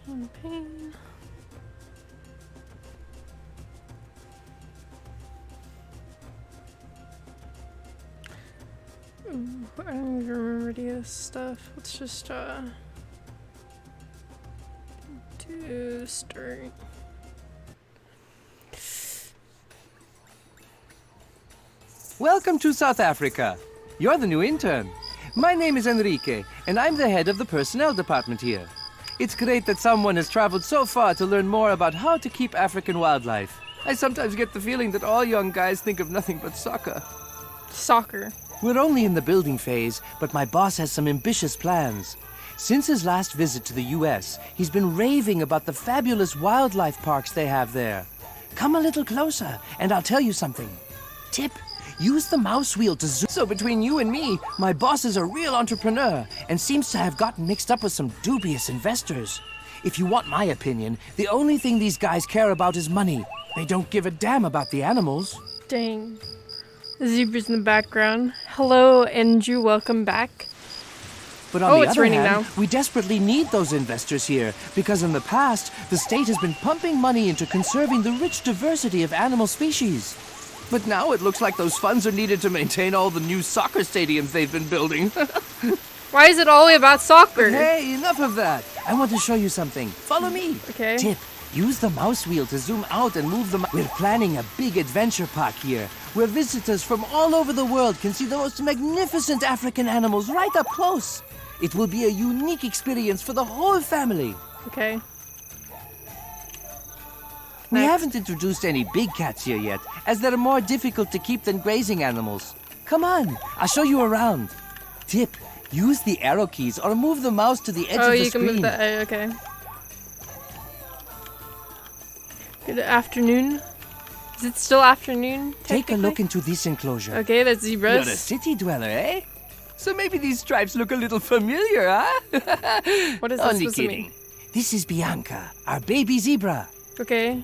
Champagne. Ooh, I don't even remember any of this stuff. Let's just do story. Welcome to South Africa. You're the new intern. My name is Enrique, and I'm the head of the personnel department here. It's great that someone has traveled so far to learn more about how to keep African wildlife. I sometimes get the feeling that all young guys think of nothing but soccer. Soccer. We're only in the building phase, but my boss has some ambitious plans. Since his last visit to the US, he's been raving about the fabulous wildlife parks they have there. Come a little closer, and I'll tell you something. Tip. Use the mouse wheel to zoom. So between you and me, my boss is a real entrepreneur and seems to have gotten mixed up with some dubious investors. If you want my opinion, the only thing these guys care about is money. They don't give a damn about the animals. Dang. The zebras in the background. Hello, Andrew. Welcome back. But on the it's other raining hand, now. we desperately need those investors here because in the past, the state has been pumping money into conserving the rich diversity of animal species. But now it looks like those funds are needed to maintain all the new soccer stadiums they've been building. Why is it always about soccer? Hey, enough of that. I want to show you something. Follow me. Okay. Tip. Use the mouse wheel to zoom out and move them. We're planning a big adventure park here, where visitors from all over the world can see the most magnificent African animals right up close. It will be a unique experience for the whole family. Okay. We Next. haven't introduced any big cats here yet, as they're more difficult to keep than grazing animals. Come on, I'll show you around. Tip, use the arrow keys or move the mouse to the edge of the you screen. can move the okay. Good afternoon. Is it still afternoon? Take a look technically? into this enclosure. Okay, that's You're a zebras. city dweller, eh? So maybe these stripes look a little familiar, huh? What is this Only supposed to kidding. mean? This is Bianca, our baby zebra. Okay.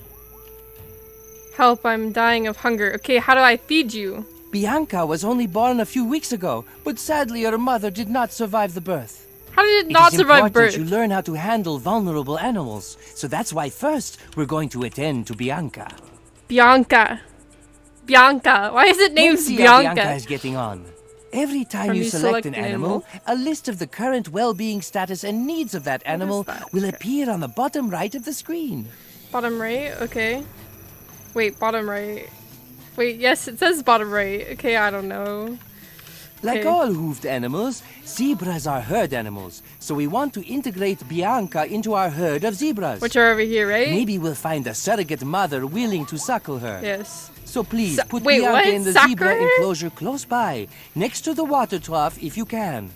Help, I'm dying of hunger. Okay, how do I feed you? Bianca was only born a few weeks ago, but sadly her mother did not survive the birth. How did it It not is survive important birth? you learn how to handle vulnerable animals. So that's why first we're going to attend to Bianca. Bianca. Bianca. Why is it named Let's see how Bianca? Bianca is getting on. Every time When you you select select an an animal, a list of the current well-being status and needs of that animal that? will appear on the bottom right of the screen. Bottom right? Okay. Wait, bottom right. Wait, yes, it says bottom right. Okay, I don't know. Like Okay. all hooved animals, zebras are herd animals. So we want to integrate Bianca into our herd of zebras. Which are over here, right? Maybe we'll find a surrogate mother willing to suckle her. Yes. So please, put wait, Bianca what? in the Sucker zebra her? enclosure close by, next to the water trough if you can.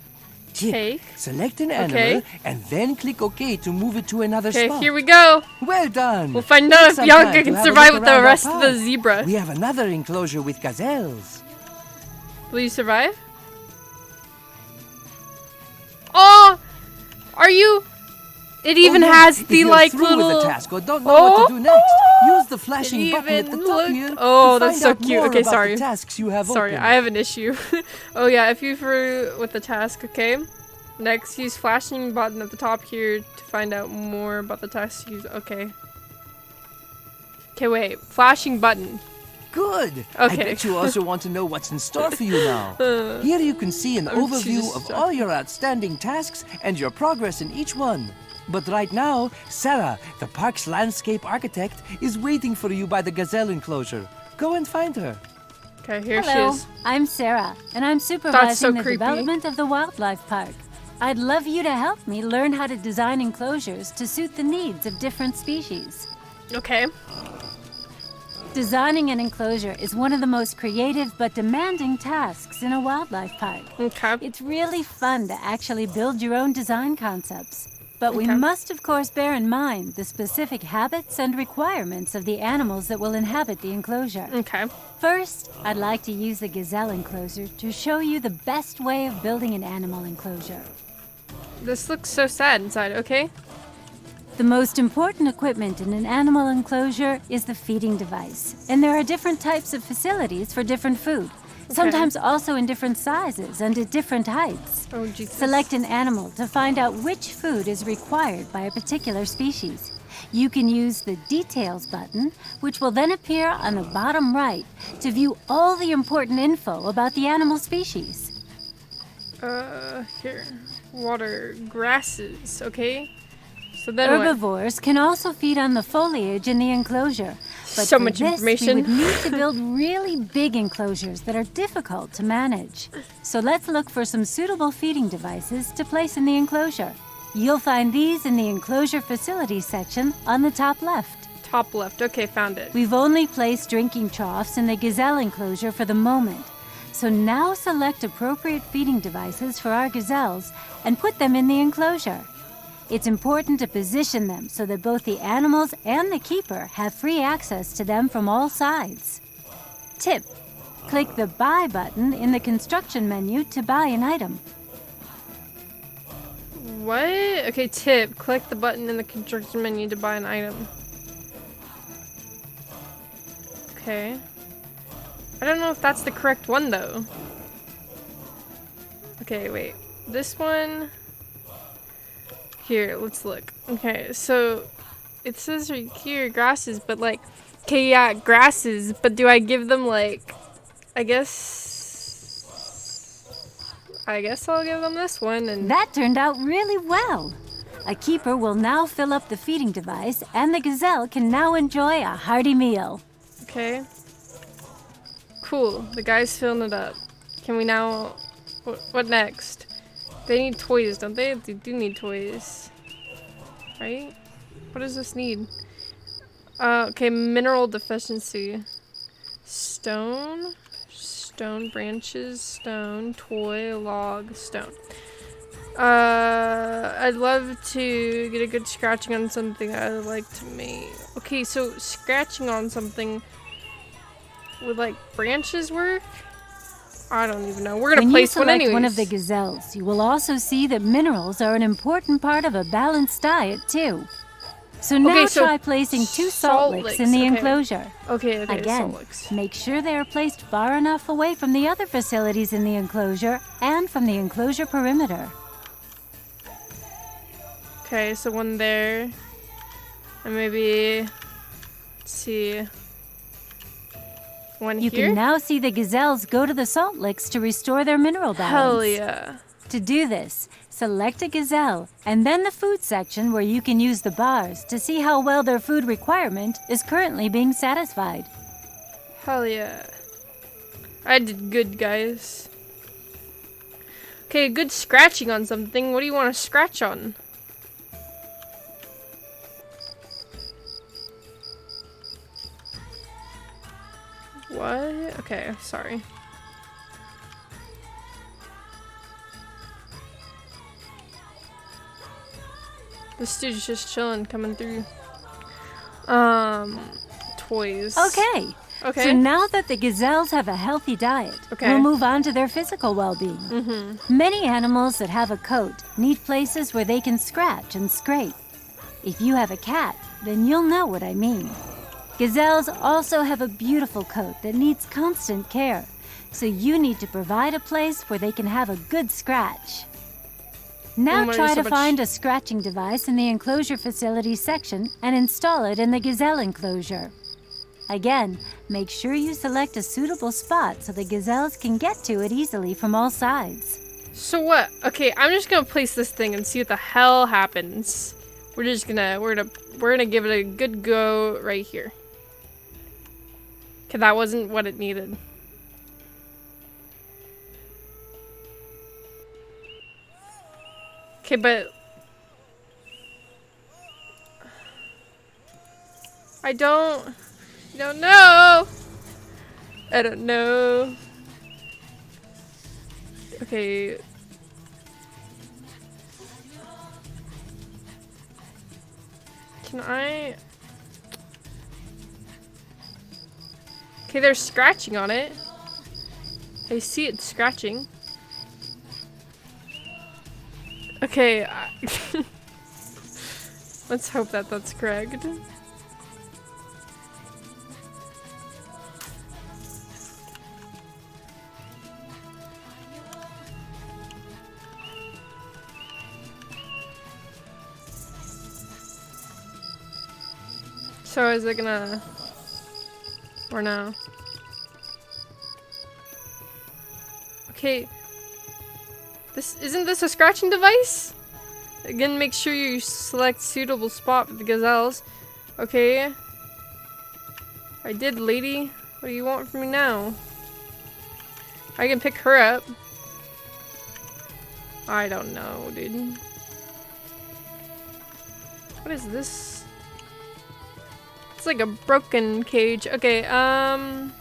Tip, Take. select an animal and then click OK to move it to another Okay, spot. here we go. Well done. We'll find Take out if some Bianca time can to have a survive look with the around our rest of the park. zebra. We have another enclosure with gazelles. Will you survive? Oh! Are you? It even Oh, yeah. has If the you're like through little. with the task or don't know what to do next, use the flashing button at the even top look- here Oh, to that's find so out cute. more Okay, about sorry. the tasks you have Sorry, open. I have an issue. Oh yeah, if you through with the task, okay. Next, use flashing button at the top here to find out more about the task. Use okay. Okay, wait. Flashing button. Good. I Okay. bet you also want to know what's in store for you now. Here you can see an I'm overview just of all your outstanding tasks and your progress in each one. But right now, Sarah, the park's landscape architect, is waiting for you by the gazelle enclosure. Go and find her. Okay, here Hello, she is. I'm Sarah, and I'm supervising the creepy. development of the wildlife park. I'd love you to help me learn how to design enclosures to suit the needs of different species. Okay. Designing an enclosure is one of the most creative but demanding tasks in a wildlife park. Okay. It's really fun to actually build your own design concepts. But we Okay. must, of course, bear in mind the specific habits and requirements of the animals that will inhabit the enclosure. Okay. First, I'd like to use the gazelle enclosure to show you the best way of building an animal enclosure. This looks so sad inside. Okay. The most important equipment in an animal enclosure is the feeding device, and there are different types of facilities for different food. sometimes also in different sizes and at different heights. Oh, Jesus. Select an animal to find out which food is required by a particular species. You can use the Details button, which will then appear on the bottom right to view all the important info about the animal species. Here. Water. Grasses, okay? So then Herbivores can also feed on the foliage in the enclosure. But so for much this, information. we would need to build really big enclosures that are difficult to manage. So let's look for some suitable feeding devices to place in the enclosure. You'll find these in the enclosure facilities section on the top left. Top left. Okay, found it. We've only placed drinking troughs in the gazelle enclosure for the moment. So now select appropriate feeding devices for our gazelles and put them in the enclosure. It's important to position them so that both the animals and the keeper have free access to them from all sides. Tip: click the Buy button in the construction menu to buy an item. What? Okay, tip. Click the button in the construction menu to buy an item. Okay. I don't know if that's the correct one, though. Okay, wait. This one... Here, let's look. Okay, so it says right here grasses, but like, okay, yeah, grasses, but do I give them like, I guess I'll give them this one and... That turned out really well. A keeper will now fill up the feeding device and the gazelle can now enjoy a hearty meal. Okay. Cool, the guy's filling it up. Can we now, what next? They need toys, don't they? They do need toys. Right? What does this need? Okay, mineral deficiency. Stone. Stone branches. Stone. Toy. Log. Stone. I'd love to get a good scratching on something I'd like to make. Okay, so scratching on something would like branches work? I don't even know. We're gonna place one anyways. When you select one of the gazelles, you will also see that minerals are an important part of a balanced diet too. So now try placing 2 salt licks in the enclosure. Okay, Again, salt licks. make sure they are placed far enough away from the other facilities in the enclosure and from the enclosure perimeter. Okay, so one there. And maybe, let's see, one You here? can now see the gazelles go to the salt licks to restore their mineral balance. Hell yeah. To do this, select a gazelle and then the food section where you can use the bars to see how well their food requirement is currently being satisfied. Hell yeah. I did good, guys. Okay, good scratching on something. What do you want to scratch on? What? Okay, sorry. This dude's just chilling, coming through. Toys. Okay. So now that the gazelles have a healthy diet, we'll move on to their physical well-being. Many animals that have a coat need places where they can scratch and scrape. If you have a cat, then you'll know what I mean. Gazelles also have a beautiful coat that needs constant care, so you need to provide a place where they can have a good scratch. Now try to find a scratching device in the enclosure facilities section and install it in the gazelle enclosure. Again, make sure you select a suitable spot so the gazelles can get to it easily from all sides. So what? Okay, I'm just gonna place this thing and see what the hell happens. We're gonna give it a good go right here. Okay, that wasn't what it needed. Okay, but I don't know. I don't know. Okay. Can I? Okay, they're scratching on it. I see it scratching. Okay. Let's hope that that's correct. So is it gonna... Or no? Okay. Isn't this a scratching device? Again, make sure you select suitable spot for the gazelles. Okay. I did, lady. What do you want from me now? I can pick her up. I don't know, dude. What is this? It's like a broken cage. Okay, can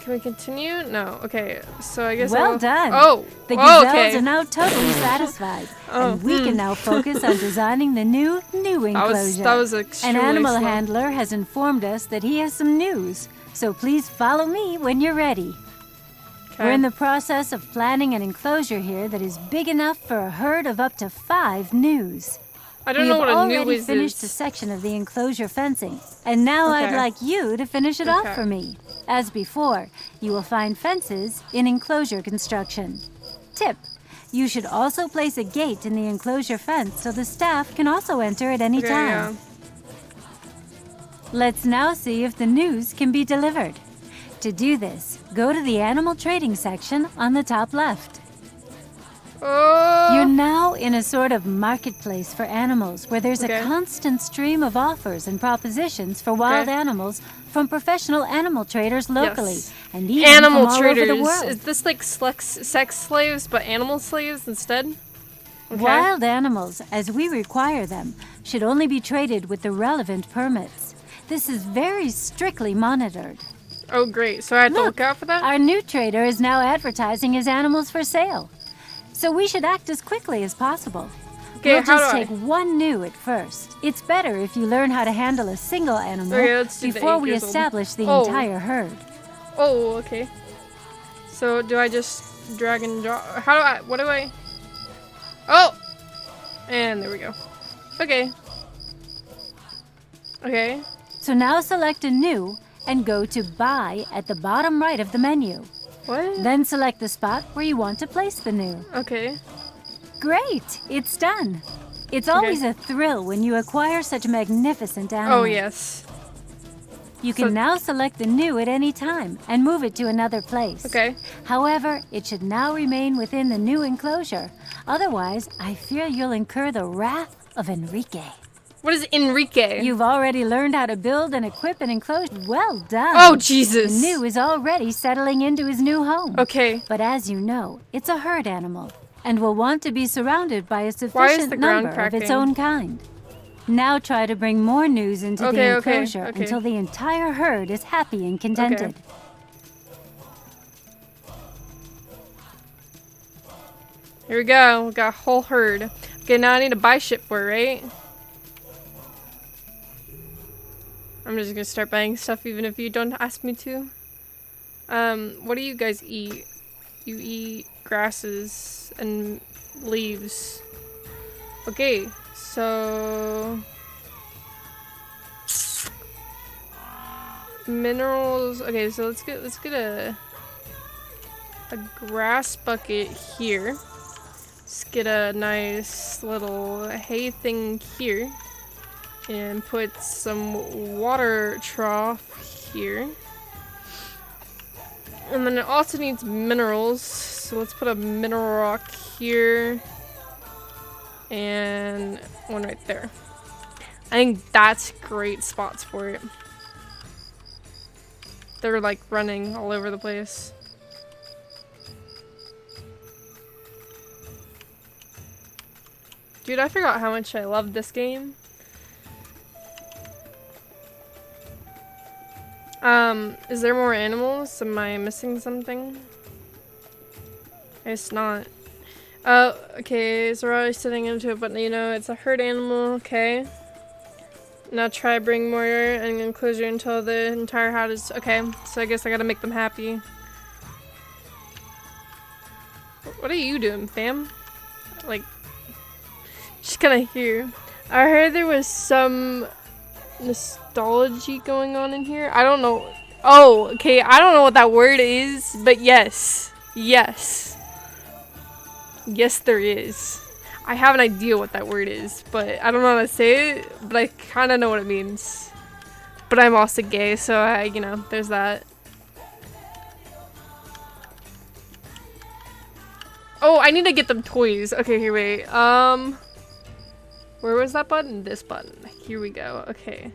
we continue? No. Okay, so I guess well done. Oh! The gazelles okay. are now totally satisfied. And we can now focus on designing the new enclosure. That was extremely An animal slow. handler has informed us that he has some news. So please follow me when you're ready. Okay. We're in the process of planning an enclosure here that is big enough for a herd of up to 5 gnus. I don't know what a We new have already is. finished a section of the enclosure fencing, and now I'd like you to finish it off for me. As before, you will find fences in enclosure construction. Tip: you should also place a gate in the enclosure fence so the staff can also enter at any time. Yeah. Let's now see if the news can be delivered. To do this, go to the animal trading section on the top left. Oh. You're now in a sort of marketplace for animals where there's a constant stream of offers and propositions for wild animals from professional animal traders locally and even animal from all traders. over the world. Is this like sex slaves but animal slaves instead? Okay. Wild animals, as we require them, should only be traded with the relevant permits. This is very strictly monitored. Oh great, so I have to look out for that? Our new trader is now advertising his animals for sale. So we should act as quickly as possible. Okay, we'll just take one gnu at first. It's better if you learn how to handle a single animal before we establish the entire herd. Oh, okay. So do I just drag and drop? What do I? Oh! And there we go. Okay. Okay. So now select a gnu and go to Buy at the bottom right of the menu. What? Then select the spot where you want to place the gnu. Okay. Great! It's done. It's always a thrill when you acquire such magnificent animals. Oh, yes. You can now select the gnu at any time and move it to another place. Okay. However, it should now remain within the new enclosure. Otherwise, I fear you'll incur the wrath of Enrique. What is Enrique? You've already learned how to build and equip an enclosure. Well done. Oh, Jesus. The gnu is already settling into his new home. Okay. But as you know, it's a herd animal and will want to be surrounded by a sufficient number of its own kind. Now try to bring more gnus into the enclosure until the entire herd is happy and contented. Here we go. We got a whole herd. Okay, now I need to buy shit for it, right? I'm just gonna start buying stuff even if you don't ask me to. What do you guys eat? You eat grasses and leaves. Okay, so minerals. Okay, so let's get a grass bucket here. Let's get a nice little hay thing here. And put some water trough here. And then it also needs minerals. So let's put a mineral rock here. And one right there. I think that's great spots for it. They're like running all over the place. Dude, I forgot how much I love this game. Is there more animals? Am I missing something? It's not. Oh, okay, so we're already sitting into it, but you know, it's a herd animal, okay. Now try bring more and enclosure until the entire herd is, okay, so I guess I gotta make them happy. What are you doing, fam? Like, just kinda here. I heard there was some nostalgia going on in here. I don't know. Oh, okay. I don't know what that word is, but yes. Yes. Yes, there is. I have an idea what that word is, but I don't know how to say it, but I kind of know what it means. But I'm also gay, so you know, there's that. Oh, I need to get them toys. Okay, here, wait. Where was that button? This button. Here we go. Okay.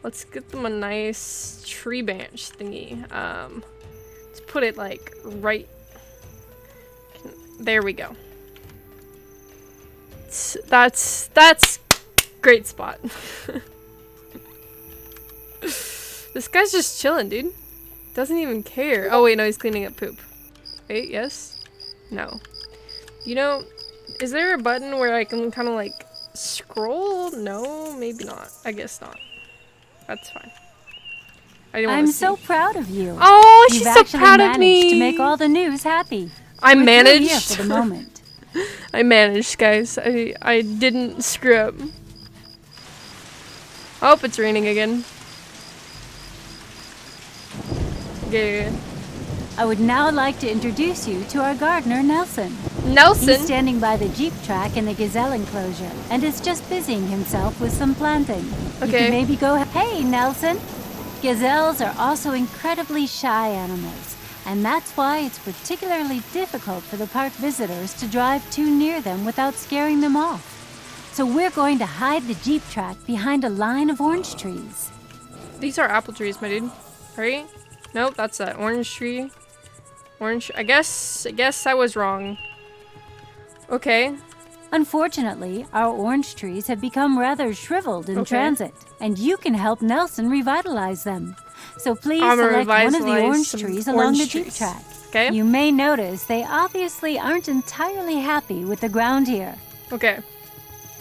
Let's get them a nice tree branch thingy. Let's put it like right. There we go. That's great spot. This guy's just chilling, dude. Doesn't even care. Oh wait, no, he's cleaning up poop. Wait, yes? No. You know, is there a button where I can kind of like scroll? No, maybe not. I guess not. That's fine. I'm so proud of you. Oh, You've she's so proud of me. To make all the news happy. I managed. Here for the moment. I managed, guys. I didn't screw up. Oh, it's raining again. Okay. I would now like to introduce you to our gardener, Nelson. Nelson? He's standing by the Jeep track in the gazelle enclosure and is just busying himself with some planting. Okay. You can maybe go, hey, Nelson. Gazelles are also incredibly shy animals, and that's why it's particularly difficult for the park visitors to drive too near them without scaring them off. So we're going to hide the Jeep track behind a line of orange trees. These are apple trees, my dude. Right? Nope, that's an orange tree. Orange. I guess I was wrong. Okay. Unfortunately, our orange trees have become rather shriveled in transit, and you can help Nelson revitalize them. So please select one of the orange trees along the Jeep track. Okay. You may notice they obviously aren't entirely happy with the ground here. Okay.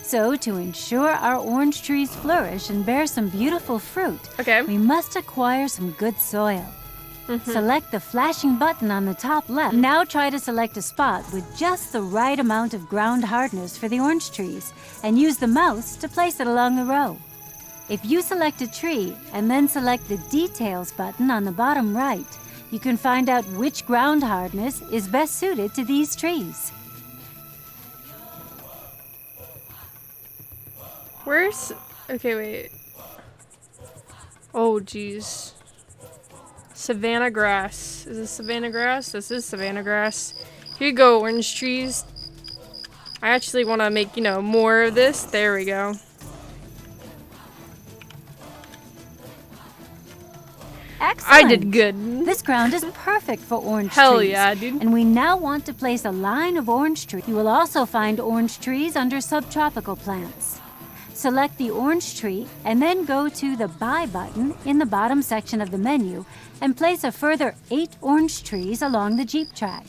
So to ensure our orange trees flourish and bear some beautiful fruit, we must acquire some good soil. Select the flashing button on the top left. Now try to select a spot with just the right amount of ground hardness for the orange trees, and use the mouse to place it along the row. If you select a tree and then select the details button on the bottom right, you can find out which ground hardness is best suited to these trees. Where's... Okay, wait. Oh, jeez. Savannah grass. Is this savannah grass? This is savannah grass. Here you go, orange trees. I actually want to make, you know, more of this. There we go. Excellent. I did good. This ground is perfect for orange trees. Hell yeah, dude. And we now want to place a line of orange trees. You will also find orange trees under subtropical plants. Select the orange tree and then go to the Buy button in the bottom section of the menu and place a further 8 orange trees along the Jeep track.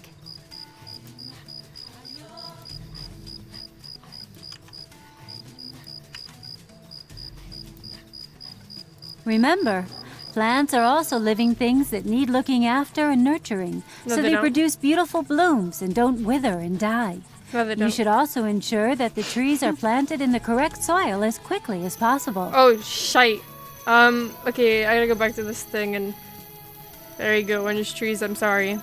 Remember, plants are also living things that need looking after and nurturing, so they produce beautiful blooms and don't wither and die. No, they don't. You should also ensure that the trees are planted in the correct soil as quickly as possible. Oh, shite. Okay, I gotta go back to this thing and... There you go, orange trees, I'm sorry.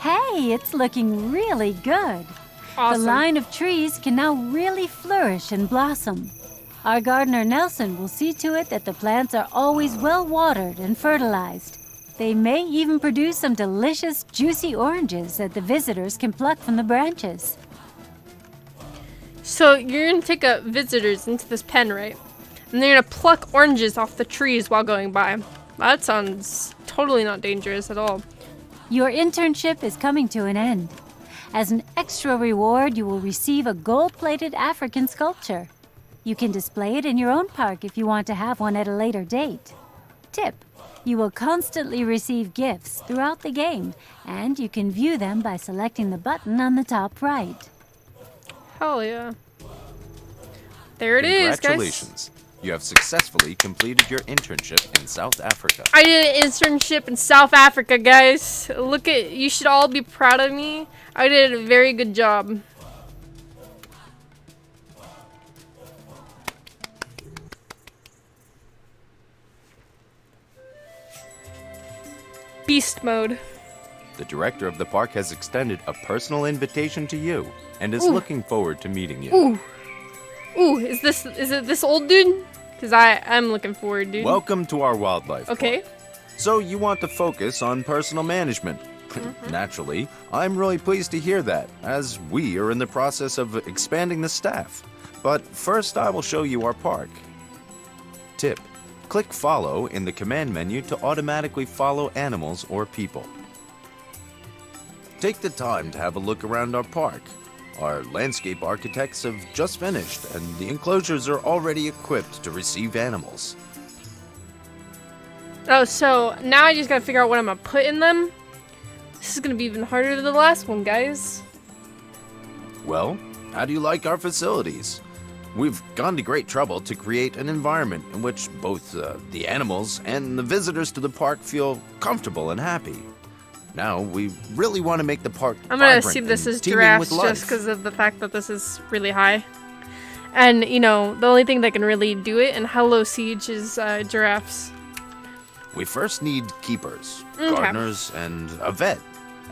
Hey, it's looking really good. Awesome. The line of trees can now really flourish and blossom. Our gardener Nelson will see to it that the plants are always well watered and fertilized. They may even produce some delicious, juicy oranges that the visitors can pluck from the branches. So you're gonna take visitors into this pen, right? And they're gonna pluck oranges off the trees while going by. That sounds totally not dangerous at all. Your internship is coming to an end. As an extra reward, you will receive a gold-plated African sculpture. You can display it in your own park if you want to have one at a later date. Tip: you will constantly receive gifts throughout the game, and you can view them by selecting the button on the top right. Hell yeah. There it is, guys. Congratulations. You have successfully completed your internship in South Africa. I did an internship in South Africa, guys. Look at, you should all be proud of me. I did a very good job. Beast mode. The director of the park has extended a personal invitation to you and is looking forward to meeting you. Ooh, is it this old dude? Because I'm looking forward, dude. Welcome to our wildlife Okay. park. So you want to focus on personal management. Naturally, I'm really pleased to hear that, as we are in the process of expanding the staff. But first I will show you our park. Tip: click follow in the command menu to automatically follow animals or people. Take the time to have a look around our park. Our landscape architects have just finished, and the enclosures are already equipped to receive animals. Oh, so now I just gotta figure out what I'm gonna put in them. This is gonna be even harder than the last one, guys. Well, how do you like our facilities? We've gone to great trouble to create an environment in which both the animals and the visitors to the park feel comfortable and happy. Now, we really want to make the park I'm gonna vibrant assume this and is teeming giraffes with life. just because of the fact that this is really high. And, you know, the only thing that can really do it in Hello Siege is giraffes. We first need keepers, Okay. gardeners, and a vet.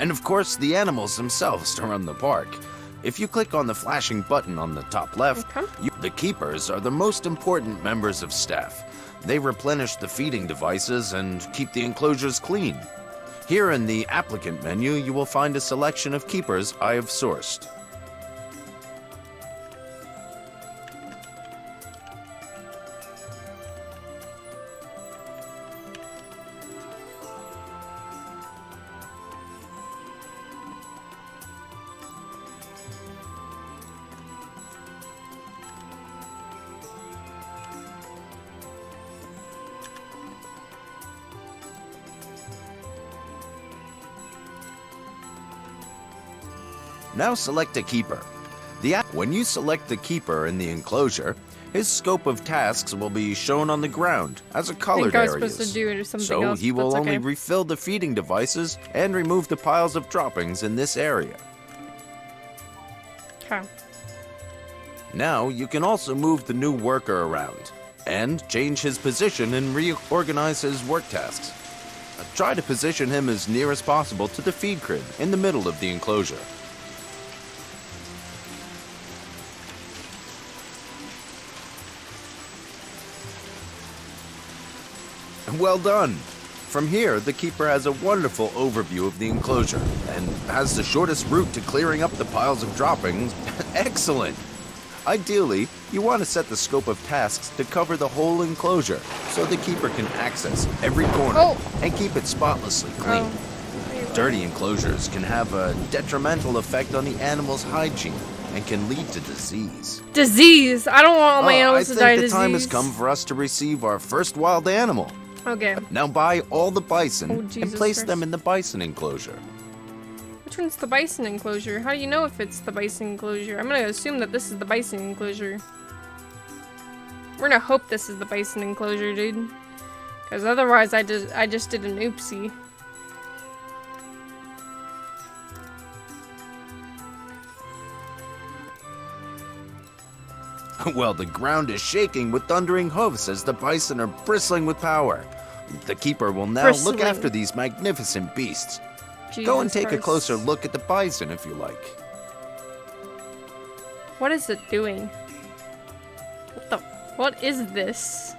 And of course, the animals themselves to run the park. If you click on the flashing button on the top left, Okay. the keepers are the most important members of staff. They replenish the feeding devices and keep the enclosures clean. Here in the applicant menu, you will find a selection of keepers I have sourced. Now select a keeper. When you select the keeper in the enclosure, his scope of tasks will be shown on the ground as a colored I was areas. supposed to do something So else, he but will it's only okay. refill the feeding devices and remove the piles of droppings in this area. Okay. Now you can also move the new worker around and change his position and reorganize his work tasks. Try to position him as near as possible to the feed crib in the middle of the enclosure. Well done! From here, the keeper has a wonderful overview of the enclosure and has the shortest route to clearing up the piles of droppings. Excellent! Ideally, you want to set the scope of tasks to cover the whole enclosure so the keeper can access every corner and keep it spotlessly clean. Dirty enclosures can have a detrimental effect on the animal's hygiene and can lead to disease. Disease! I don't want all my animals to die of I think disease. the time has come for us to receive our first wild animal. Okay. Now buy all the bison and Jesus place Christ. them in the bison enclosure. Which one's the bison enclosure? How do you know if it's the bison enclosure? I'm gonna assume that this is the bison enclosure. We're gonna hope this is the bison enclosure, dude. Because otherwise I just did an oopsie. Well, the ground is shaking with thundering hoofs as the bison are bristling with power. The keeper will now look Bristling. after these magnificent beasts. Jesus Go and take a Christ. closer look at the bison if you like. What is it doing? What is this?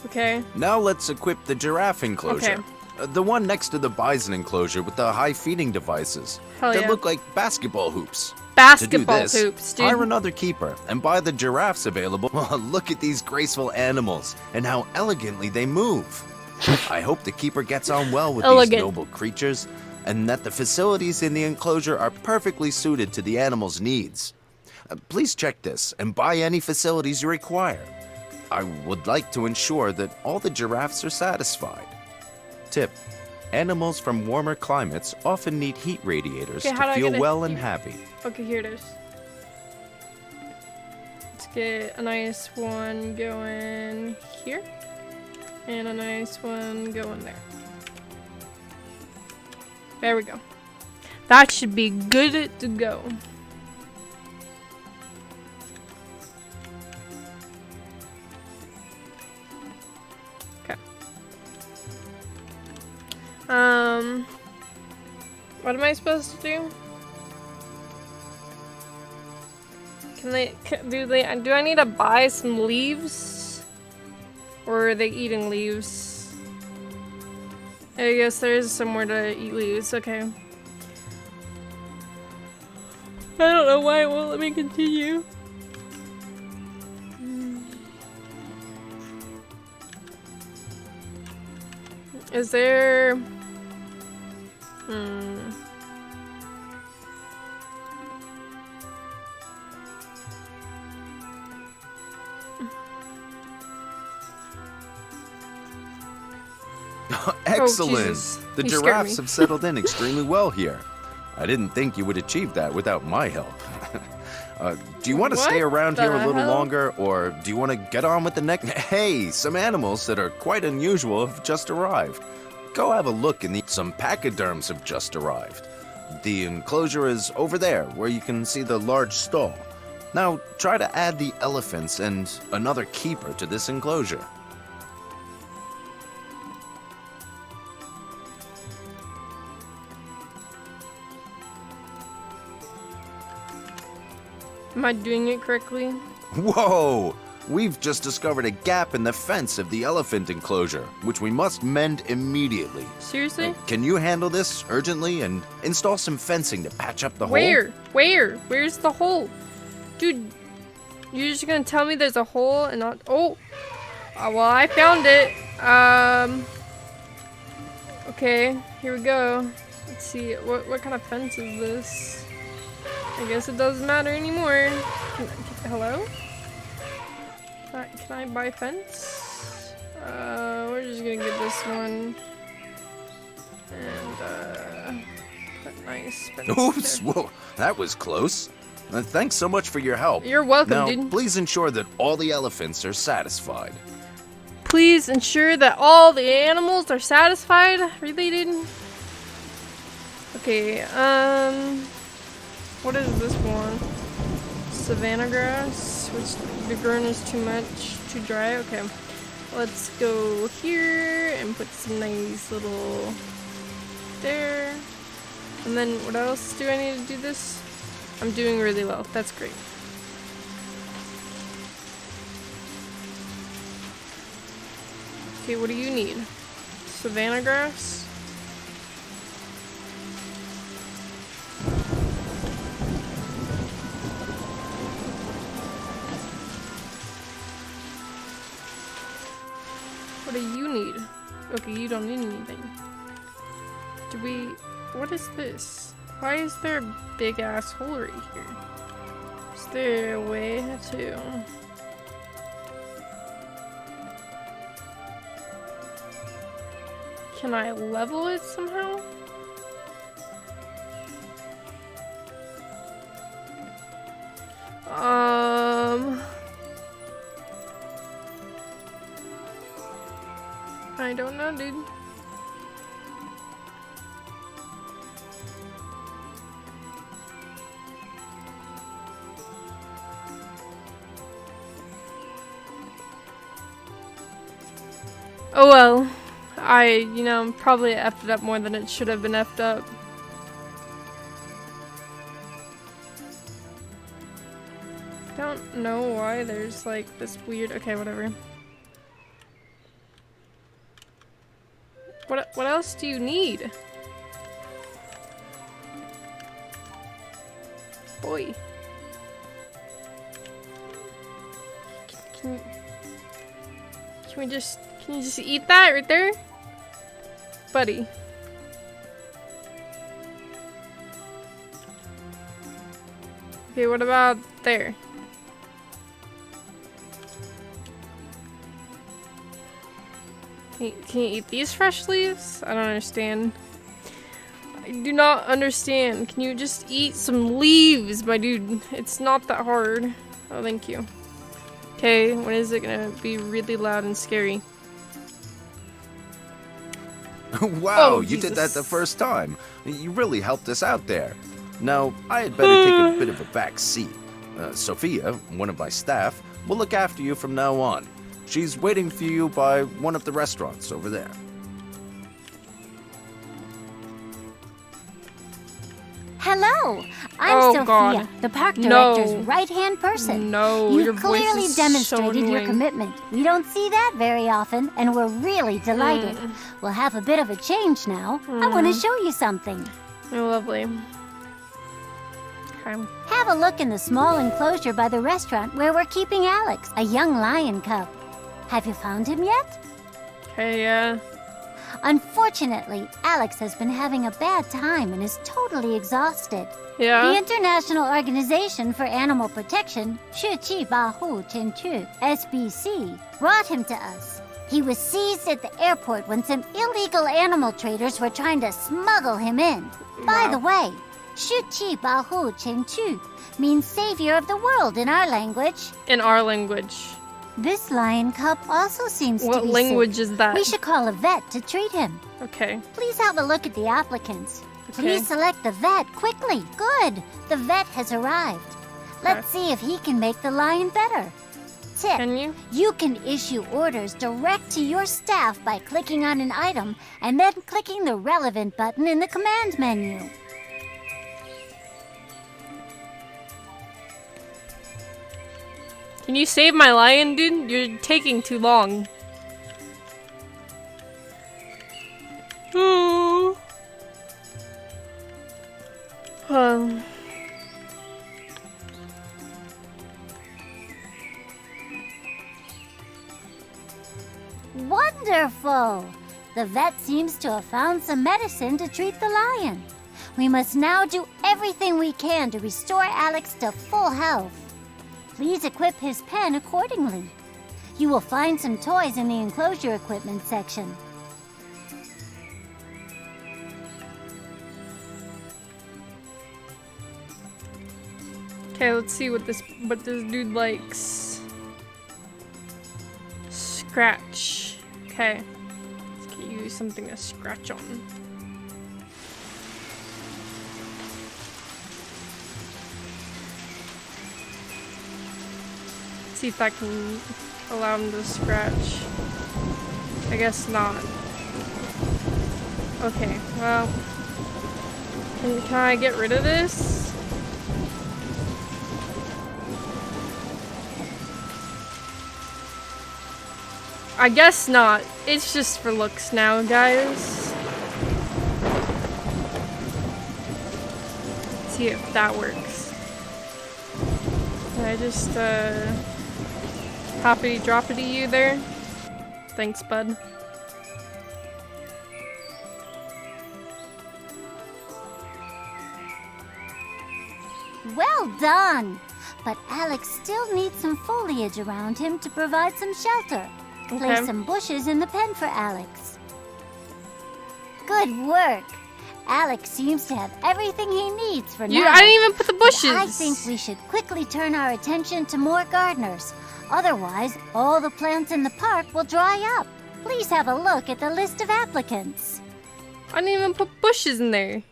Okay. Now let's equip the giraffe enclosure. Okay. The one next to the bison enclosure with the high feeding devices. Hell They yeah. look like basketball hoops. Basketball to do this, hoops, dude. hire another keeper and buy the giraffes available. Look at these graceful animals and how elegantly they move. I hope the keeper gets on well with Elegant. these noble creatures and that the facilities in the enclosure are perfectly suited to the animals' needs. Please check this and buy any facilities you require. I would like to ensure that all the giraffes are satisfied. Tip: animals from warmer climates often need heat radiators Okay, how do to I feel get a well and heat- happy. Okay, here it is. Let's get a nice one going here. And a nice one going there. There we go. That should be good to go. What am I supposed to do? Do I need to buy some leaves? Or are they eating leaves? I guess there is somewhere to eat leaves, okay. I don't know why it won't let me continue. Is there... Excellent! Oh, the giraffes have settled in extremely well here. I didn't think you would achieve that without my help. Do you want to stay around here a little longer, or do you want to get on with the next? Hey, some animals that are quite unusual have just arrived. Go have a look some pachyderms have just arrived. The enclosure is over there, where you can see the large stall. Now, try to add the elephants and another keeper to this enclosure. Am I doing it correctly? Whoa! We've just discovered a gap in the fence of the elephant enclosure, which we must mend immediately. Seriously? Can you handle this urgently and install some fencing to patch up the hole? Where? Where's the hole? Dude, you're just gonna tell me there's a hole and not... Oh! Well, I found it. Okay, here we go. Let's see, what kind of fence is this? I guess it doesn't matter anymore. Hello? Can I buy fence? We're just gonna get this one. And, put nice fence. Oops, whoa, that was close. Thanks so much for your help. You're welcome, now, dude. Please ensure that all the elephants are satisfied. Please ensure that all the animals are satisfied? Really, dude? Okay, what is this one? Savannah grass, which the grown is too much, too dry. Okay, let's go here and put some nice little there. And then what else do I need to do this? I'm doing really well. That's great. Okay, what do you need? Savannah grass? What do you need? Okay, you don't need anything. What is this? Why is there a big ass hole right here? Is there a way to... Can I level it somehow? I don't know, dude. Oh well. I, probably effed it up more than it should have been effed up. Don't know why there's like this weird... Okay, whatever. What else do you need? Boy. Can you just eat that right there? Buddy. Okay, what about there? Can you eat these fresh leaves? I don't understand. I do not understand. Can you just eat some leaves, my dude? It's not that hard. Oh, thank you. Okay, when is it gonna be really loud and scary? Wow, Oh, you did that Jesus. the first time. You really helped us out there. Now, I had better take a bit of a back seat. Sophia, one of my staff, will look after you from now on. She's waiting for you by one of the restaurants over there. Hello, I'm Sophia, God. the park director's No. right-hand person. No, your You've voice clearly is so demonstrated your annoying. commitment. We don't see that very often, and we're really delighted. We'll have a bit of a change now. I want to show you something. Oh, lovely. Okay. Have a look in the small enclosure by the restaurant where we're keeping Alex, a young lion cub. Have you found him yet? Okay, yeah. Unfortunately, Alex has been having a bad time and is totally exhausted. Yeah. The International Organization for Animal Protection, 社区保護犬区, SBC, brought him to us. He was seized at the airport when some illegal animal traders were trying to smuggle him in. By the way, 社区保護犬区 means savior of the world in our language. In our language. This lion cub also seems to be What language sick. is that? We should call a vet to treat him. Okay. Please have a look at the applicants. Okay. Please select the vet quickly. Good. The vet has arrived. Let's see if he can make the lion better. Tip. Can you? You can issue orders direct to your staff by clicking on an item and then clicking the relevant button in the command menu. Can you save my lion, dude? You're taking too long. Wonderful! The vet seems to have found some medicine to treat the lion. We must now do everything we can to restore Alex to full health. Please equip his pen accordingly. You will find some toys in the enclosure equipment section. Okay, let's see what this dude likes. Scratch. Okay. Let's get you something to scratch on. See if I can allow him to scratch. I guess not. Okay, well. Can I get rid of this? I guess not. It's just for looks now, guys. Let's see if that works. Can I just, hoppity droppity you there? Thanks, bud. Well done! But Alex still needs some foliage around him to provide some shelter. Place some bushes in the pen for Alex. Good work! Alex seems to have everything he needs for now. I didn't even put the bushes! But I think we should quickly turn our attention to more gardeners. Otherwise, all the plants in the park will dry up. Please have a look at the list of applicants. I didn't even put bushes in there.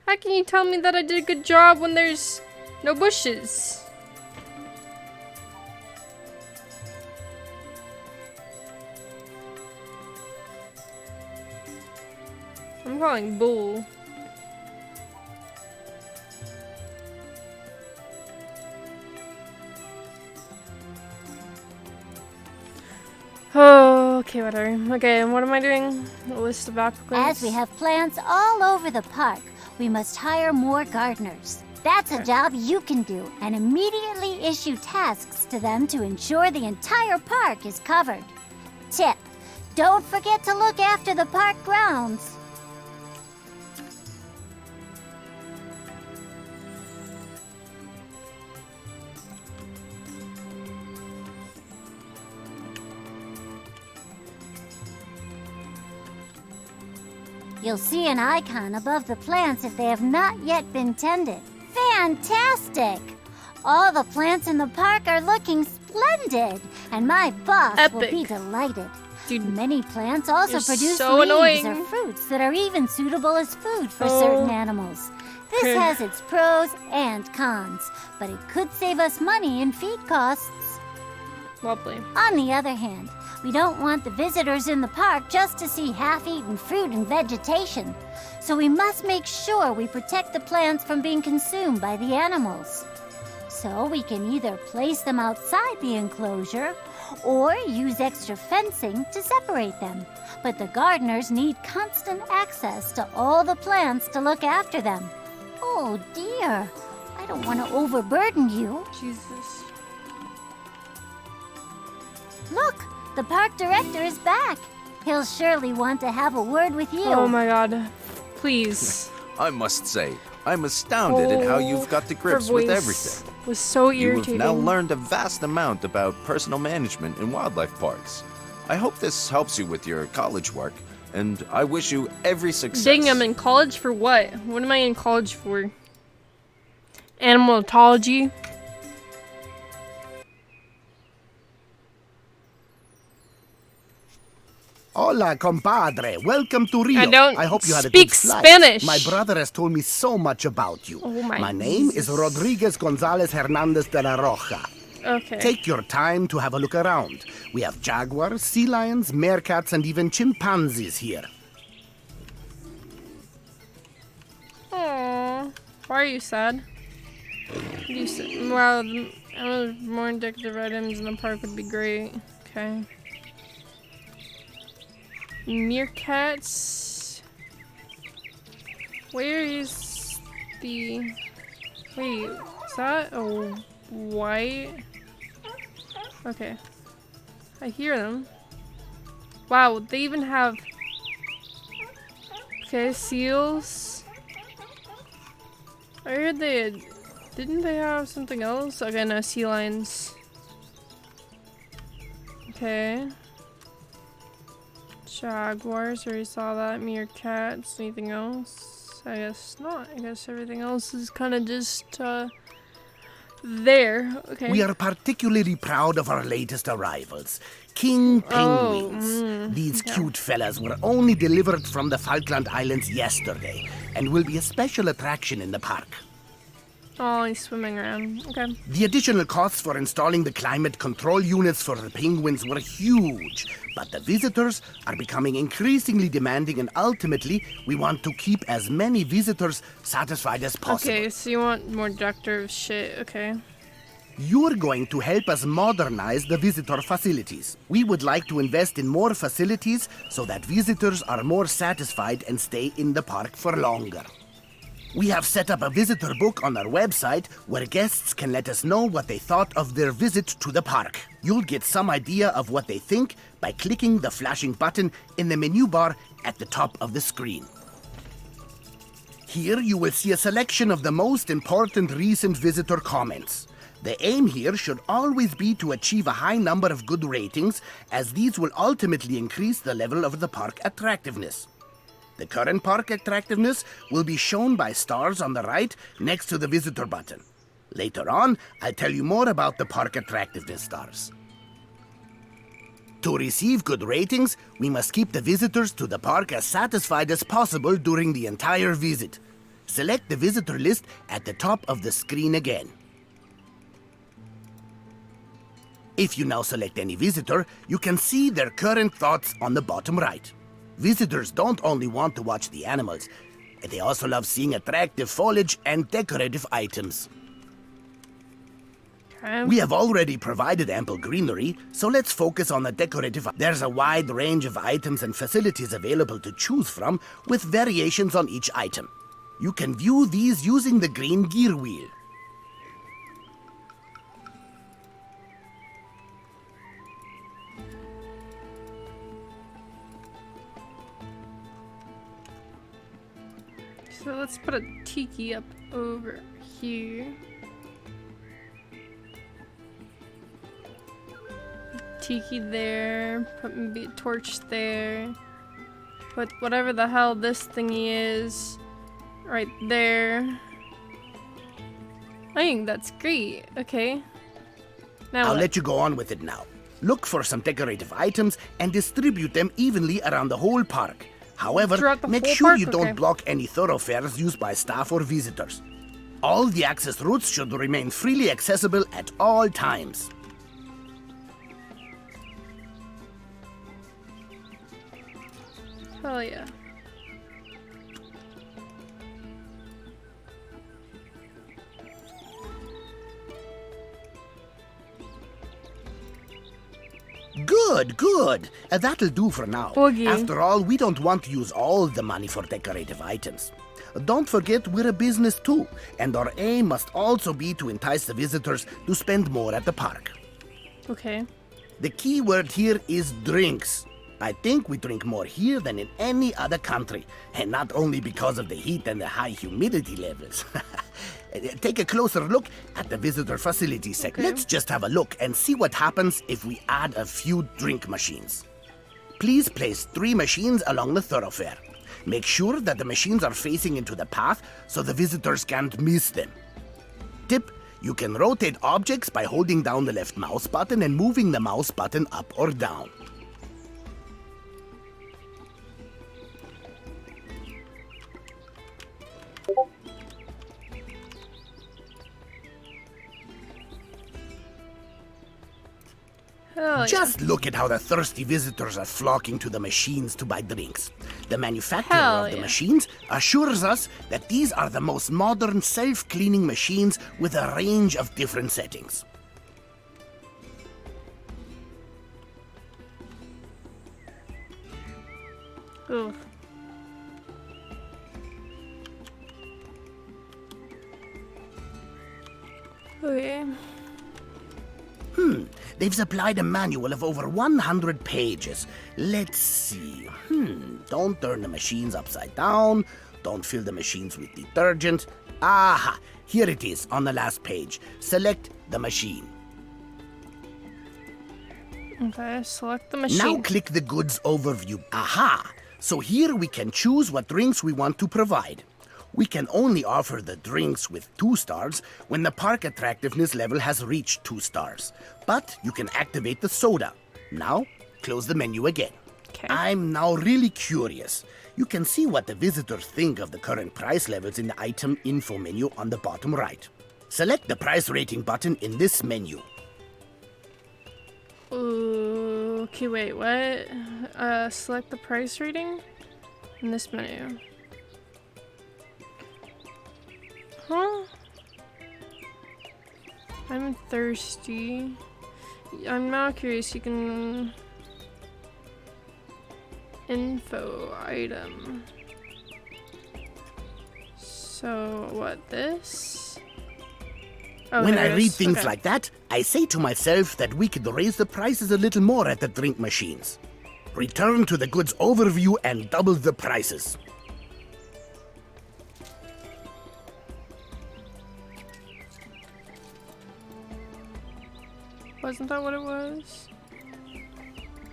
How can you tell me that I did a good job when there's no bushes? I'm calling bull. Oh, okay, whatever. Okay, and what am I doing? A list of applicants? As we have plants all over the park, we must hire more gardeners. That's a job you can do, and immediately issue tasks to them to ensure the entire park is covered. Tip: don't forget to look after the park grounds. You'll see an icon above the plants if they have not yet been tended. Fantastic! All the plants in the park are looking splendid, and my boss will be delighted. Dude, many plants also produce so leaves annoying. or fruits that are even suitable as food for certain animals. This has its pros and cons, but it could save us money in feed costs. Lovely. On the other hand, We don't want the visitors in the park just to see half-eaten fruit and vegetation. So we must make sure we protect the plants from being consumed by the animals. So we can either place them outside the enclosure or use extra fencing to separate them. But the gardeners need constant access to all the plants to look after them. Oh dear, I don't want to overburden you. Jesus. Look, the park director is back. He'll surely want to have a word with you. Oh my god. Please. I must say, I'm astounded at how you've got to grips with everything. Was so You irritating. have now learned a vast amount about personal management in wildlife parks. I hope this helps you with your college work, and I wish you every success. Dang, I'm in college for what? What am I in college for? Animalology? Hola, compadre. Welcome to Rio. I don't hope you had a speak good flight. Spanish. My brother has told me so much about you. Oh my name is Jesus. Rodriguez Gonzalez Hernandez de la Roja. Okay. Take your time to have a look around. We have jaguars, sea lions, meerkats, and even chimpanzees here. Aww. Why are you sad? Well, more addictive items in the park would be great. Okay. Meerkats. Where is the... Wait, is that a white? Okay. I hear them. Wow, they even have... Okay, seals. I heard they had... Didn't they have something else? Okay, no, sea lions. Okay. Jaguars, already saw that. Meerkats, anything else? I guess not. I guess everything else is kind of just, there. Okay. We are particularly proud of our latest arrivals. King penguins. These cute fellas were only delivered from the Falkland Islands yesterday and will be a special attraction in the park. Oh, he's swimming around. Okay. The additional costs for installing the climate control units for the penguins were huge, but the visitors are becoming increasingly demanding, and ultimately, we want to keep as many visitors satisfied as possible. Okay, so you want more decorative shit. Okay. You're going to help us modernize the visitor facilities. We would like to invest in more facilities so that visitors are more satisfied and stay in the park for longer. We have set up a visitor book on our website where guests can let us know what they thought of their visit to the park. You'll get some idea of what they think by clicking the flashing button in the menu bar at the top of the screen. Here you will see a selection of the most important recent visitor comments. The aim here should always be to achieve a high number of good ratings, as these will ultimately increase the level of the park attractiveness. The current park attractiveness will be shown by stars on the right next to the visitor button. Later on, I'll tell you more about the park attractiveness stars. To receive good ratings, we must keep the visitors to the park as satisfied as possible during the entire visit. Select the visitor list at the top of the screen again. If you now select any visitor, you can see their current thoughts on the bottom right. Visitors don't only want to watch the animals, they also love seeing attractive foliage and decorative items. Okay. We have already provided ample greenery, so let's focus on the decorative. There's a wide range of items and facilities available to choose from, with variations on each item. You can view these using the green gear wheel. So let's put a tiki up over here. Tiki there. Put maybe a torch there. Put whatever the hell this thingy is right there. I think that's great. Okay. Now I'll what? let you go on with it now. Look for some decorative items and distribute them evenly around the whole park. However, Throughout the make whole sure park? you don't Okay. block any thoroughfares used by staff or visitors. All the access routes should remain freely accessible at all times. Hell yeah. Good, good. That'll do for now. Boogie. After all, we don't want to use all the money for decorative items. Don't forget, we're a business too, and our aim must also be to entice the visitors to spend more at the park. Okay. The key word here is drinks. I think we drink more here than in any other country, and not only because of the heat and the high humidity levels. Take a closer look at the visitor facility section. Okay. Let's just have a look and see what happens if we add a few drink machines. Please place 3 machines along the thoroughfare. Make sure that the machines are facing into the path so the visitors can't miss them. Tip: you can rotate objects by holding down the left mouse button and moving the mouse button up or down. Hell yeah. Just look at how the thirsty visitors are flocking to the machines to buy drinks. The manufacturer Hell of the yeah. machines assures us that these are the most modern self-cleaning machines with a range of different settings. Ooh. Okay. They've supplied a manual of over 100 pages. Let's see. Don't turn the machines upside down. Don't fill the machines with detergent. Aha! Here it is on the last page. Select the machine. Okay, select the machine. Now click the goods overview. Aha! So here we can choose what drinks we want to provide. We can only offer the drinks with 2 stars when the park attractiveness level has reached 2 stars. But you can activate the soda. Now, close the menu again. Okay. I'm now really curious. You can see what the visitors think of the current price levels in the item info menu on the bottom right. Select the price rating button in this menu. Ooh, okay, wait, what? Select the price rating in this menu. Huh? I'm thirsty. I'm now curious. You can... Info item. So, what, this? Oh, When there I it read is. things Okay. like that, I say to myself that we could raise the prices a little more at the drink machines. Return to the goods overview and double the prices. Wasn't that what it was?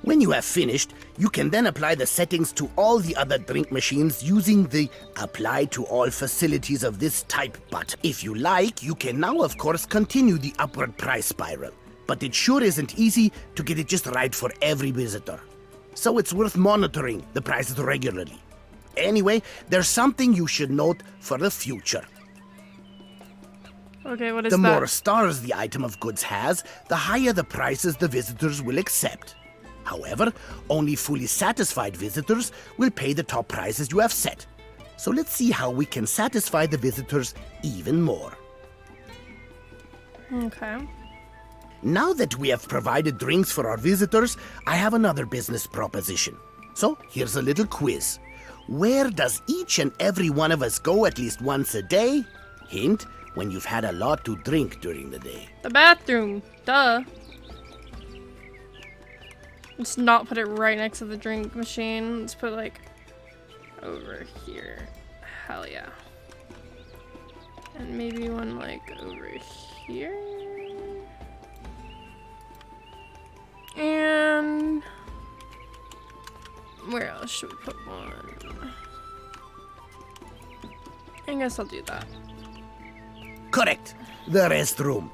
When you have finished, you can then apply the settings to all the other drink machines using the Apply to All Facilities of this type button. If you like, you can now, of course, continue the upward price spiral. But it sure isn't easy to get it just right for every visitor. So it's worth monitoring the prices regularly. Anyway, there's something you should note for the future. Okay, what is The that? more stars the item of goods has, the higher the prices the visitors will accept. However, only fully satisfied visitors will pay the top prices you have set. So let's see how we can satisfy the visitors even more. Okay. Now that we have provided drinks for our visitors, I have another business proposition. So here's a little quiz. Where does each and every one of us go at least once a day? Hint, when you've had a lot to drink during the day. The bathroom. Duh. Let's not put it right next to the drink machine. Let's put it like over here. Hell yeah. And maybe one like over here. And where else should we put one? I guess I'll do that. Correct. The restroom.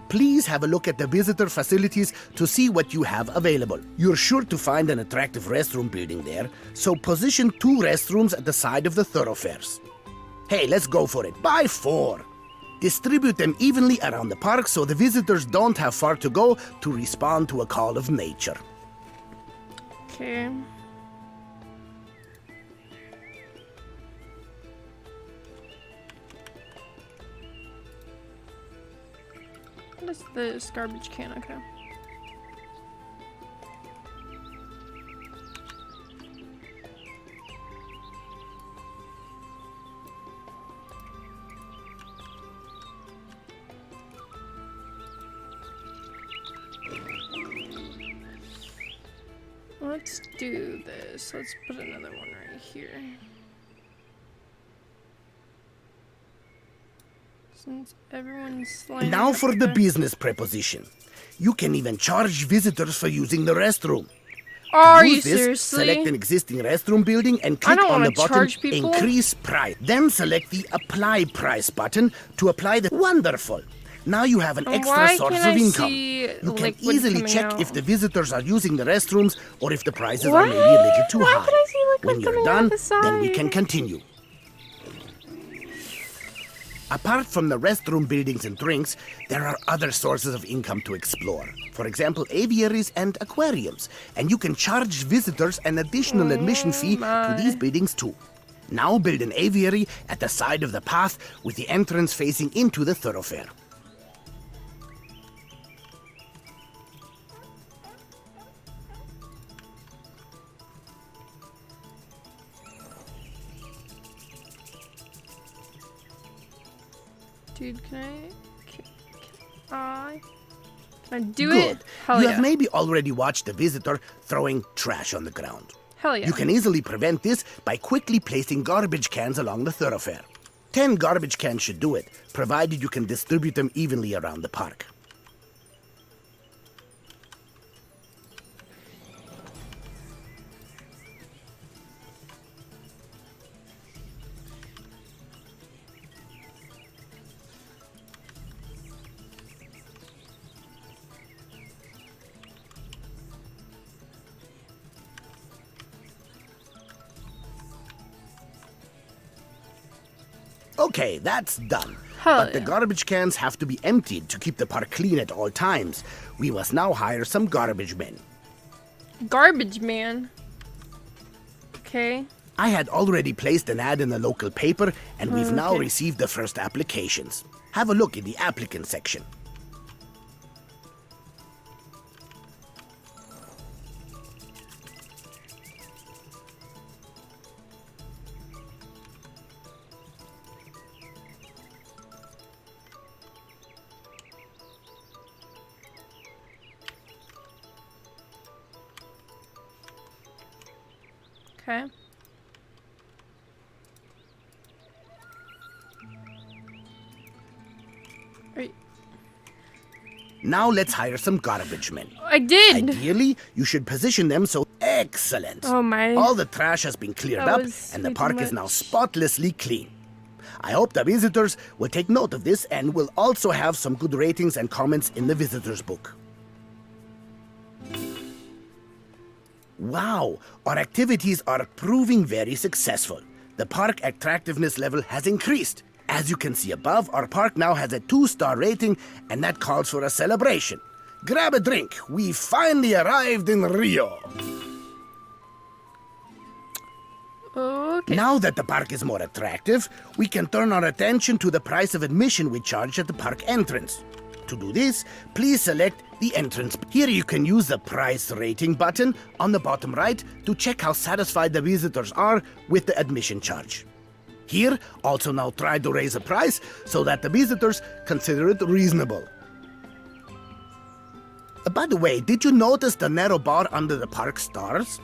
Please have a look at the visitor facilities to see what you have available. You're sure to find an attractive restroom building there, so position 2 restrooms at the side of the thoroughfares. Hey, let's go for it. Buy 4. Distribute them evenly around the park so the visitors don't have far to go to respond to a call of nature. Okay. What is this? Garbage can, okay. Let's do this. Let's put another one right here. Since everyone's now for the business preposition. You can even charge visitors for using the restroom. Are you use this, seriously? Select an existing restroom building and click on the button Increase Price. Then select the Apply Price button to apply the... Wonderful! Now you have an extra source of income. You can easily check if the visitors are using the restrooms or if the prices are maybe a little too high. When you're done, then we can continue. Apart from the restroom buildings and drinks, there are other sources of income to explore. For example, aviaries and aquariums. And you can charge visitors an additional admission fee to these buildings too. Now build an aviary at the side of the path with the entrance facing into the thoroughfare. Dude, can I do Good. it? Hell you yeah. have maybe already watched a visitor throwing trash on the ground. Hell yeah. You can easily prevent this by quickly placing garbage cans along the thoroughfare. 10 garbage cans should do it, provided you can distribute them evenly around the park. Okay, that's done. But the garbage cans have to be emptied to keep the park clean at all times. We must now hire some garbage men. Garbage man? Okay. I had already placed an ad in the local paper, and we've now received the first applications. Have a look in the applicant section. Okay. Now let's hire some garbage men. I did! Ideally, you should position them so... Excellent! Oh my... All the trash has been cleared up, and the park is now spotlessly clean. I hope the visitors will take note of this and will also have some good ratings and comments in the visitors book. Wow, our activities are proving very successful. The park attractiveness level has increased. As you can see above, our park now has a 2-star rating, and that calls for a celebration. Grab a drink. We finally arrived in Rio. Okay. Now that the park is more attractive, we can turn our attention to the price of admission we charge at the park entrance. To do this, please select the entrance. Here you can use the price rating button on the bottom right to check how satisfied the visitors are with the admission charge. Here, also now try to raise the price so that the visitors consider it reasonable. By the way, did you notice the narrow bar under the park stars?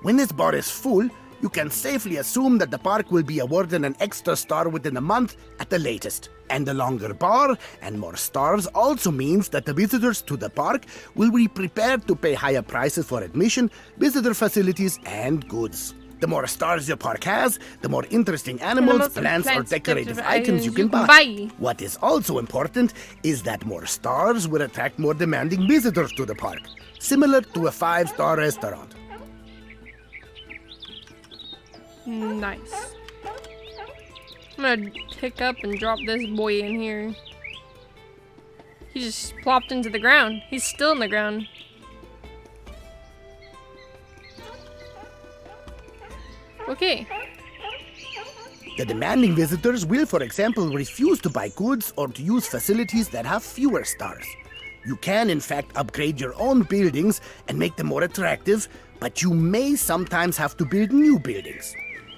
When this bar is full, you can safely assume that the park will be awarded an extra star within a month at the latest. And the longer bar and more stars also means that the visitors to the park will be prepared to pay higher prices for admission, visitor facilities, and goods. The more stars your park has, the more interesting animals, plants, or decorative items you can buy. What is also important is that more stars will attract more demanding visitors to the park, similar to a 5-star restaurant. Nice. I'm gonna pick up and drop this boy in here. He just plopped into the ground. He's still in the ground. Okay. The demanding visitors will, for example, refuse to buy goods or to use facilities that have fewer stars. You can, in fact, upgrade your own buildings and make them more attractive, but you may sometimes have to build new buildings.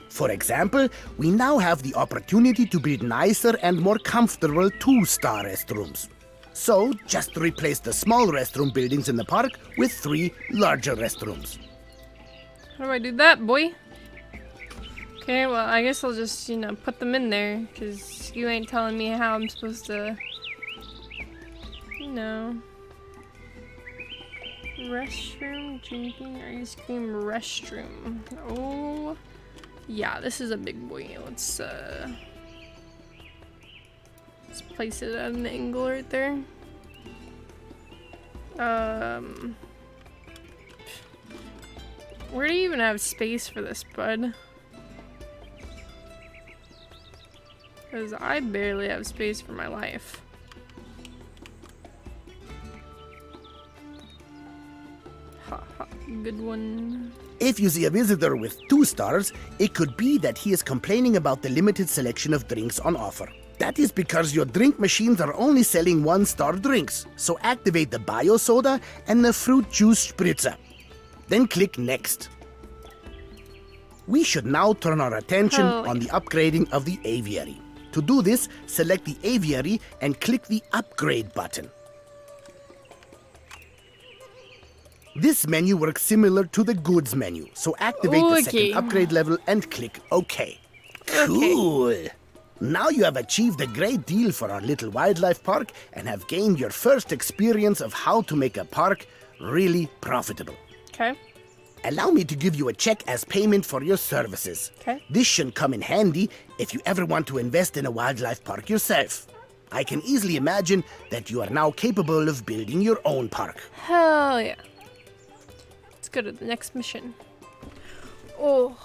For example, we now have the opportunity to build nicer and more comfortable 2-star restrooms. So, just replace the small restroom buildings in the park with 3 larger restrooms. How do I do that, boy? Okay, well, I guess I'll just, put them in there, because you ain't telling me how I'm supposed to, Restroom, drinking, ice cream, restroom. Oh, yeah, this is a big boy. Let's place it at an angle right there. Where do you even have space for this, bud? Because I barely have space for my life. Ha ha, good one. If you see a visitor with 2 stars, it could be that he is complaining about the limited selection of drinks on offer. That is because your drink machines are only selling 1-star drinks, so activate the bio soda and the fruit juice spritzer. Then click Next. We should now turn our attention on the upgrading of the aviary. To do this, select the aviary and click the Upgrade button. This menu works similar to the goods menu, so activate the second upgrade level and click OK. Cool! Now you have achieved a great deal for our little wildlife park and have gained your first experience of how to make a park really profitable. Okay. Allow me to give you a check as payment for your services. Okay. This should come in handy if you ever want to invest in a wildlife park yourself. I can easily imagine that you are now capable of building your own park. Hell yeah. Let's go to the next mission. Oh,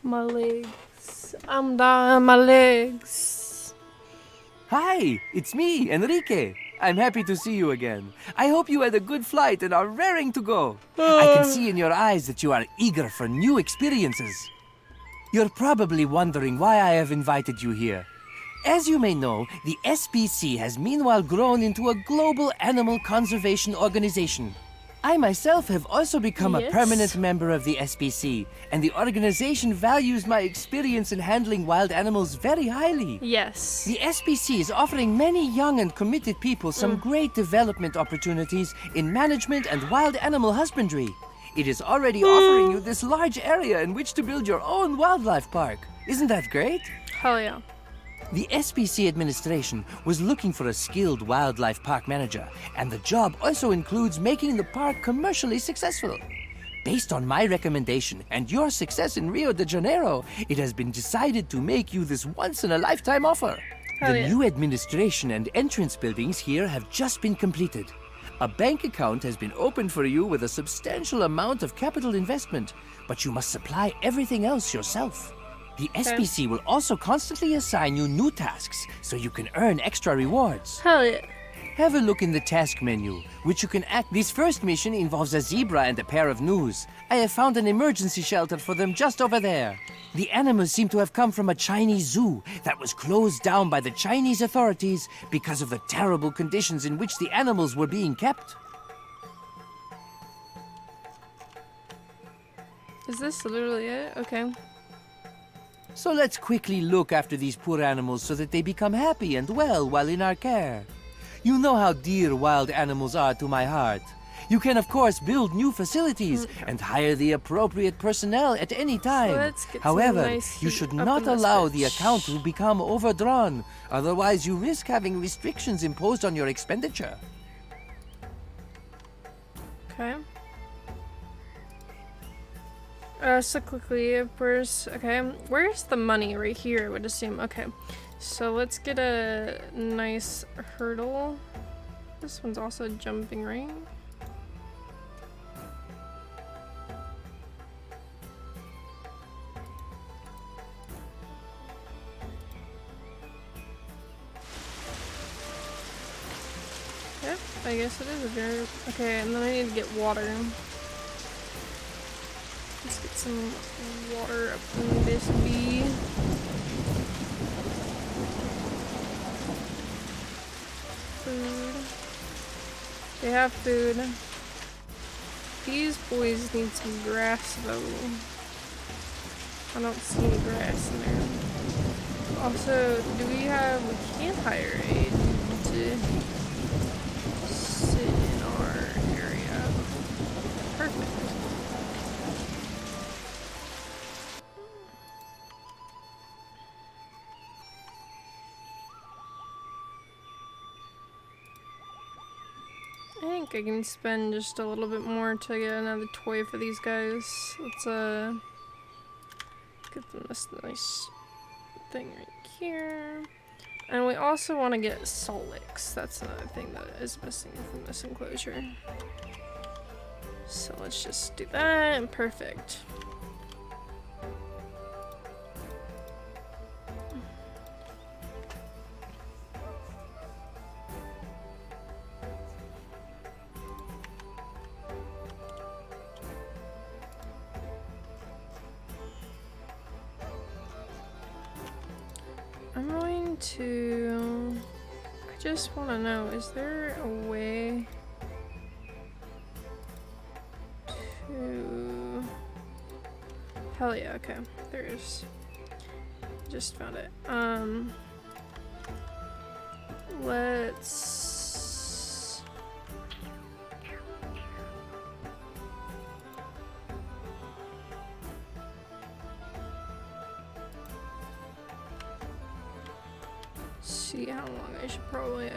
my legs. I'm down my legs. Hi, it's me, Enrique. I'm happy to see you again. I hope you had a good flight and are raring to go. I can see in your eyes that you are eager for new experiences. You're probably wondering why I have invited you here. As you may know, the SPC has meanwhile grown into a global animal conservation organization. I myself have also become a permanent member of the SPC, and the organization values my experience in handling wild animals very highly. Yes. The SPC is offering many young and committed people some great development opportunities in management and wild animal husbandry. It is already offering you this large area in which to build your own wildlife park. Isn't that great? Hell yeah. The SPC administration was looking for a skilled wildlife park manager, and the job also includes making the park commercially successful. Based on my recommendation and your success in Rio de Janeiro, it has been decided to make you this once-in-a-lifetime offer. The new administration and entrance buildings here have just been completed. A bank account has been opened for you with a substantial amount of capital investment, but you must supply everything else yourself. The SPC will also constantly assign you new tasks, so you can earn extra rewards. Hell yeah. Have a look in the task menu, which you can act. This first mission involves a zebra and a pair of gnus. I have found an emergency shelter for them just over there. The animals seem to have come from a Chinese zoo that was closed down by the Chinese authorities because of the terrible conditions in which the animals were being kept. Is this literally it? Okay. So let's quickly look after these poor animals so that they become happy and well while in our care. You know how dear wild animals are to my heart. You can, of course, build new facilities and hire the appropriate personnel at any time. However, you should not allow the account to become overdrawn. Otherwise, you risk having restrictions imposed on your expenditure. Okay. Cyclically, where's the money? Right here, I would assume. Okay, so let's get a nice hurdle. This one's also jumping, right? Yeah, I guess it is a very... Okay, and then I need to get water. Let's get some water up in this bee. Food. They have food. These boys need some grass though. I don't see any grass in there. Also, we can't hire a dude to sit in our area. Perfect. I think I can spend just a little bit more to get another toy for these guys. Let's get them this nice thing right here. And we also want to get salt licks. That's another thing that is missing from this enclosure. So let's just do that, and perfect. I'm going to... I just want to know, is there a way to... Hell yeah, okay, there is. Just found it. Let's... see how long I should probably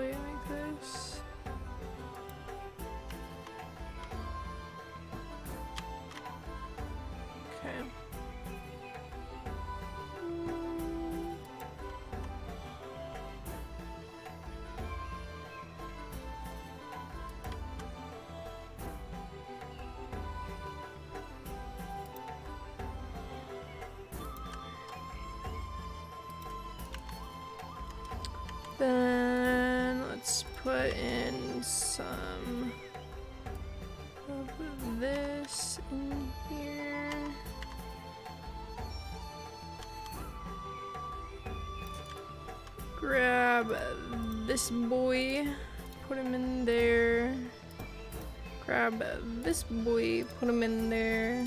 make this. Okay. Then let's put in some of this in here. Grab this boy, put him in there. Grab this boy, put him in there.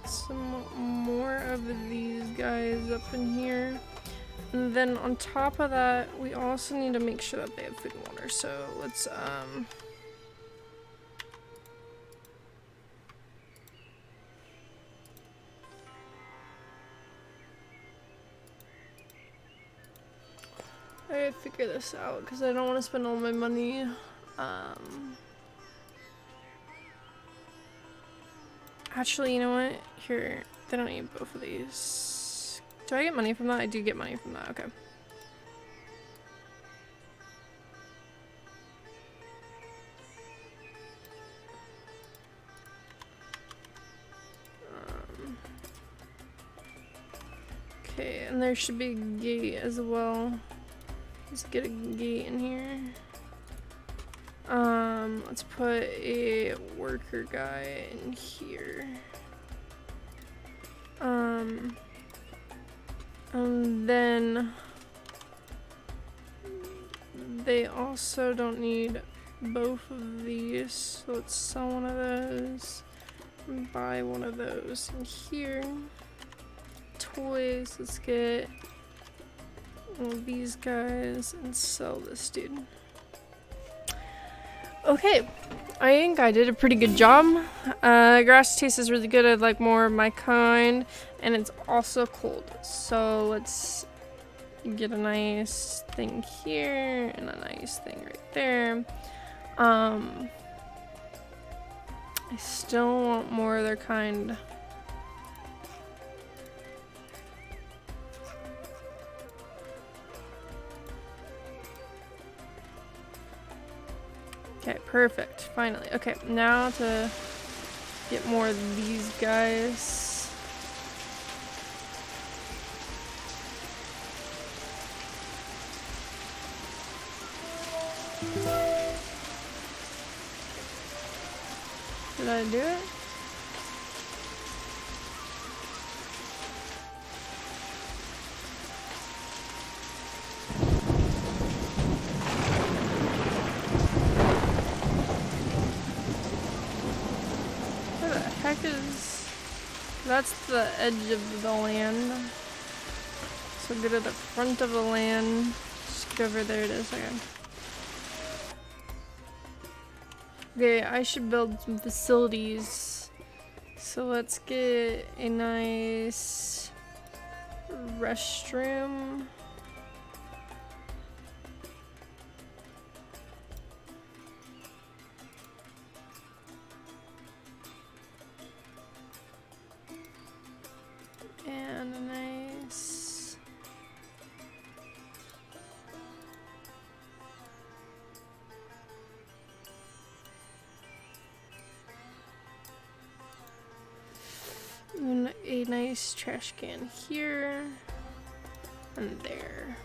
Some more of these guys up in here, and then on top of that we also need to make sure that they have food and water, so let's I gotta figure this out because I don't want to spend all my money actually, you know what? Here, they don't need both of these. Do I get money from that? I do get money from that, okay. Okay, and there should be a gate as well. Let's get a gate in here. Let's put a worker guy in here. And then they also don't need both of these, so let's sell one of those and buy one of those in here. Toys, let's get one of these guys and sell this dude. Okay, I think I did a pretty good job. Grass tastes really good. I'd like more of my kind, and it's also cold. So let's get a nice thing here and a nice thing right there. I still want more of their kind. Okay, perfect. Finally. Okay, now to get more of these guys. Did I do it? Where the heck is... That's the edge of the land. So go to the front of the land. Just get over there, it is. Okay. Okay, I should build some facilities. So let's get a nice restroom. And a nice... And a nice trash can here and there.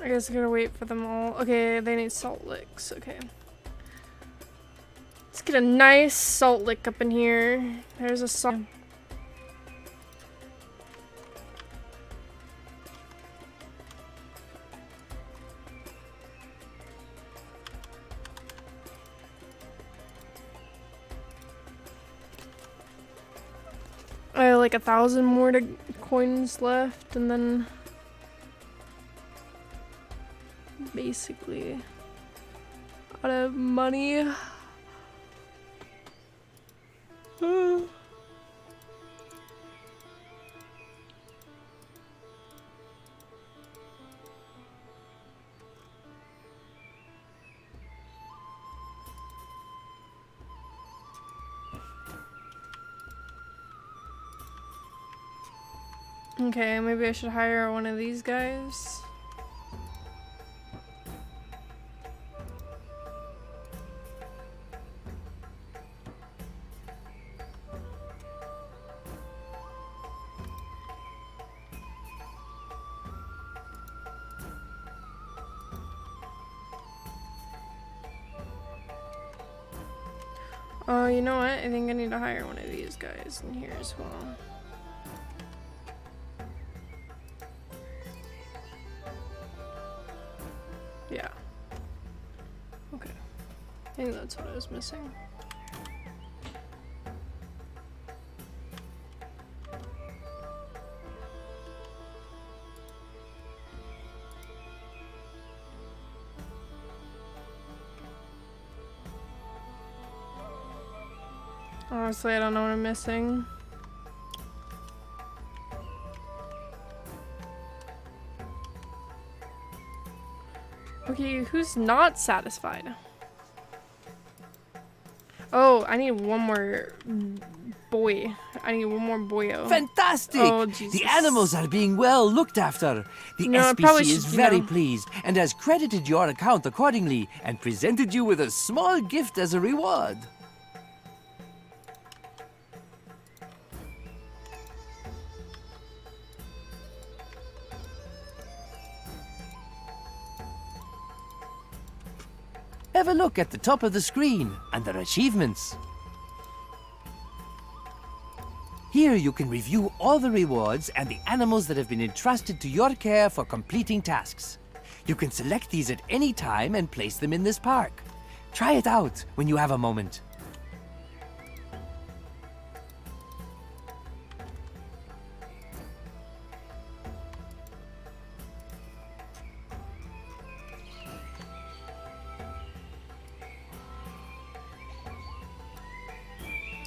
I guess I gotta wait for them all. Okay, they need salt licks. Okay. Let's get a nice salt lick up in here. There's a salt. I have like 1,000 more coins left, and then basically out of money. Okay, maybe I should hire one of these guys. Oh, you know what? I think I need to hire one of these guys in here as well. Yeah. Okay. I think that's what I was missing. Honestly, I don't know what I'm missing. Okay, who's not satisfied? Oh, I need one more boy. I need one more boyo. Fantastic! Oh, Jesus. The animals are being well looked after. The No, I probably SPC is should, very pleased and has credited your account accordingly and presented you with a small gift as a reward. Have a look at the top of the screen under achievements. Here you can review all the rewards and the animals that have been entrusted to your care for completing tasks. You can select these at any time and place them in this park. Try it out when you have a moment.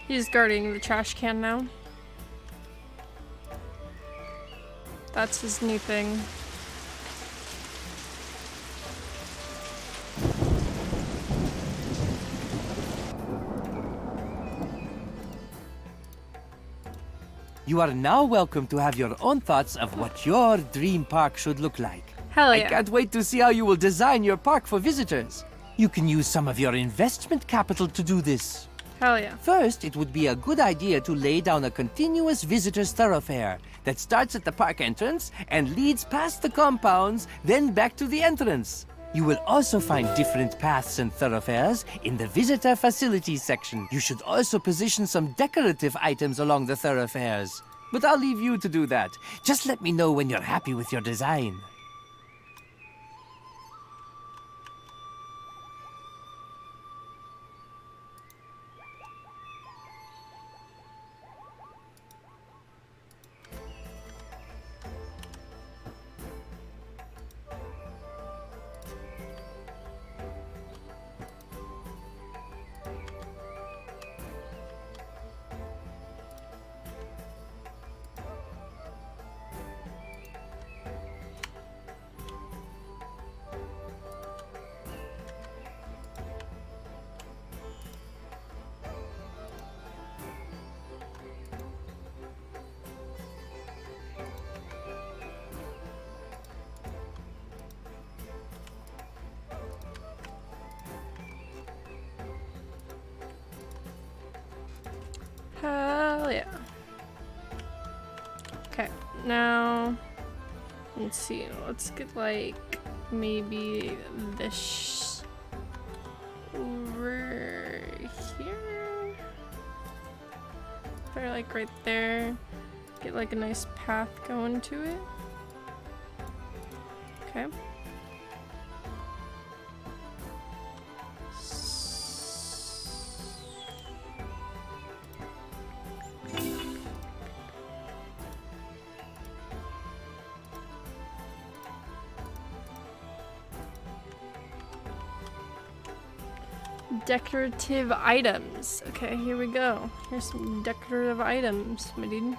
He's guarding the trash can now. That's his new thing. You are now welcome to have your own thoughts of what your dream park should look like. Hell yeah. I can't wait to see how you will design your park for visitors. You can use some of your investment capital to do this. Hell yeah. First, it would be a good idea to lay down a continuous visitors thoroughfare that starts at the park entrance and leads past the compounds, then back to the entrance. You will also find different paths and thoroughfares in the visitor facilities section. You should also position some decorative items along the thoroughfares. But I'll leave you to do that. Just let me know when you're happy with your design. Hell yeah. Okay, now let's see. Let's get like maybe this over here. Or like right there. Get like a nice path going to it. Okay. Decorative items. Okay, here we go. Here's some decorative items, my dude.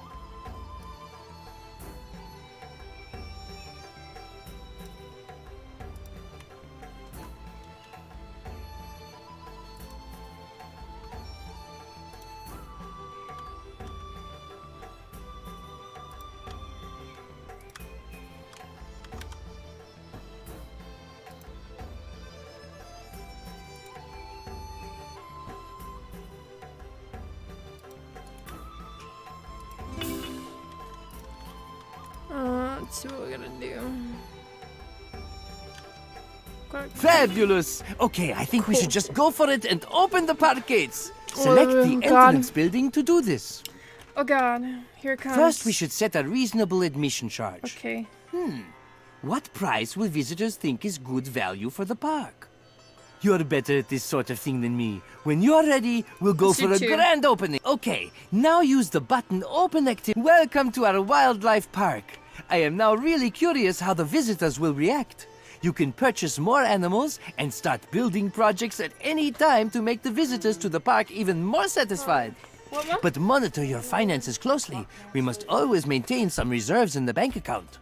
Let's see what we're gonna do. Fabulous! Okay, I think we should just go for it and open the park gates. Select the entrance building to do this. Oh god, here it comes. First, we should set a reasonable admission charge. Okay. What price will visitors think is good value for the park? You're better at this sort of thing than me. When you're ready, we'll go for a grand opening. Okay, now use the button Open Activity. Welcome to our wildlife park. I am now really curious how the visitors will react. You can purchase more animals and start building projects at any time to make the visitors to the park even more satisfied. But monitor your finances closely. We must always maintain some reserves in the bank account.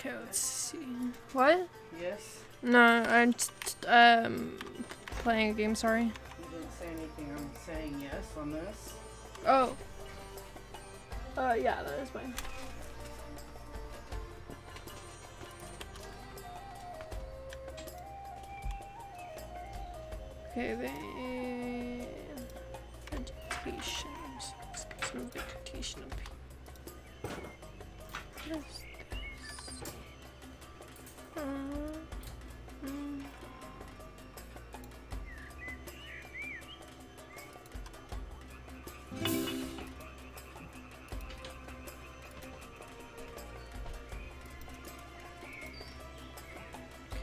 Okay, let's see. What? Yes? No, I'm playing a game, sorry. You didn't say anything. I'm saying yes on this. Oh. Yeah, that is fine. Okay, vegetation. Let's get some vegetation up here. What is this?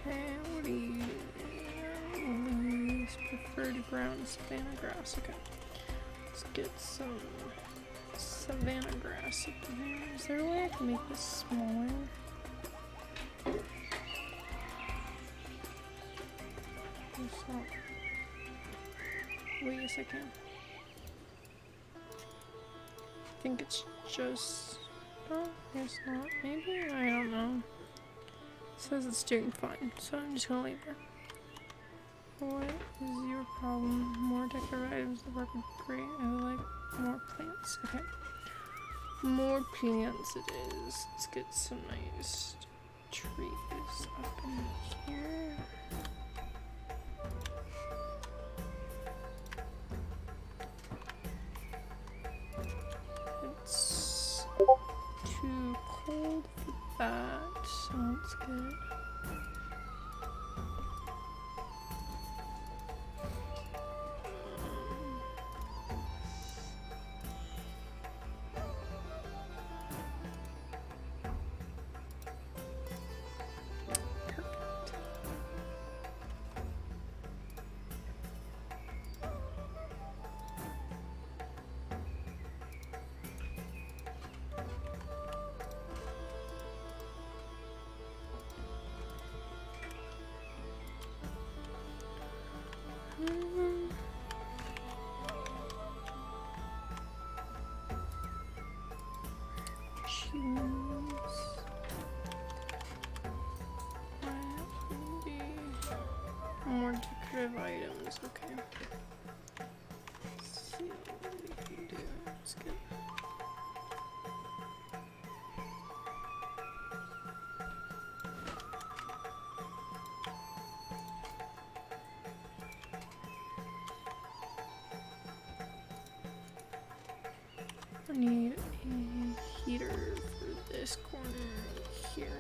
Okay, what do you use? Preferred ground savanna grass. Okay, let's get some savanna grass up in here. Is there a way I can make this smaller? Wait, yes, I can. I think it's just. Oh, it's not. Maybe? I don't know. It says it's doing fine, so I'm just gonna leave it. What is your problem? More decorative items that work great. I would like more plants. Okay. More plants it is. Let's get some nice trees up in here. It's too cold for that, so let's get more decorative items, okay. Let's see what we can do. Let's get I need a heater for this corner here.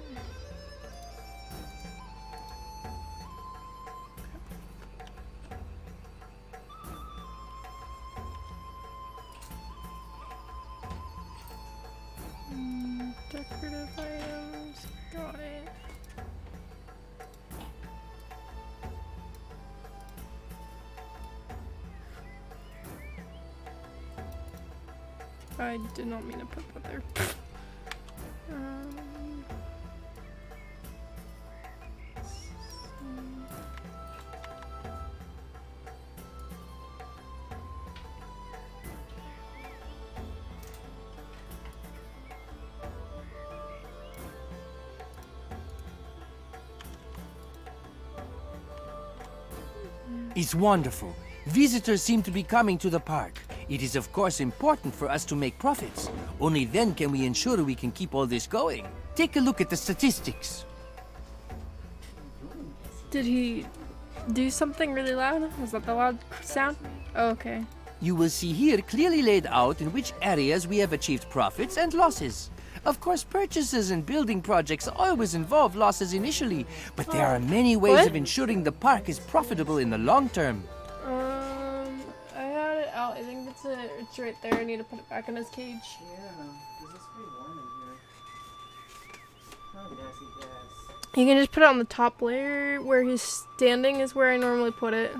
Decorative items, got it. I did not mean to put that there. It's wonderful. Visitors seem to be coming to the park. It is of course important for us to make profits. Only then can we ensure we can keep all this going. Take a look at the statistics. Did he do something really loud? Was that the loud sound? Oh, okay. You will see here clearly laid out in which areas we have achieved profits and losses. Of course, purchases and building projects always involve losses initially, but there are many ways of ensuring the park is profitable in the long term. I had it out. I think it's right there. I need to put it back in his cage. Yeah, because it's pretty warm in here. Oh, gassy gas. You can just put it on the top layer. Where he's standing is where I normally put it.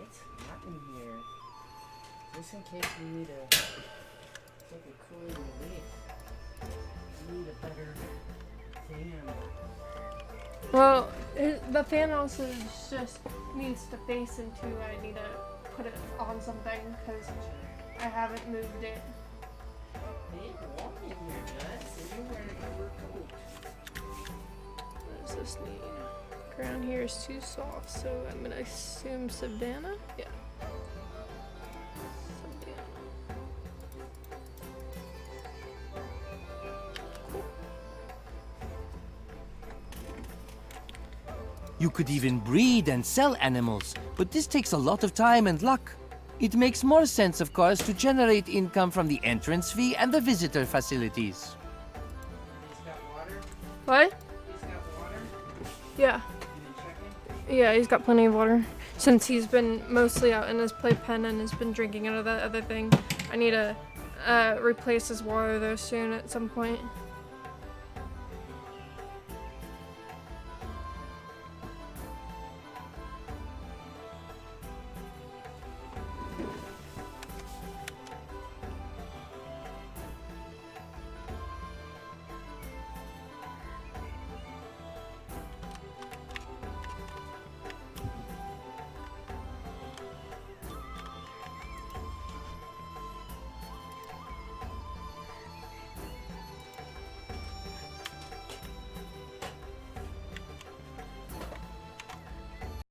It's hot in here. Just in case we need a cooling relief. We need a better fan. Well, the fan also just needs to face into. I need to put it on something because I haven't moved it. It's warm in here, Gus. And you're wearing just need... Ground here is too soft, so I'm gonna assume Savannah? Yeah. Savannah. Cool. You could even breed and sell animals, but this takes a lot of time and luck. It makes more sense, of course, to generate income from the entrance fee and the visitor facilities. He's got water. What? He's got water. Yeah. You been checking? Yeah, he's got plenty of water. Since he's been mostly out in his playpen and has been drinking out of that other thing, I need to replace his water though soon at some point.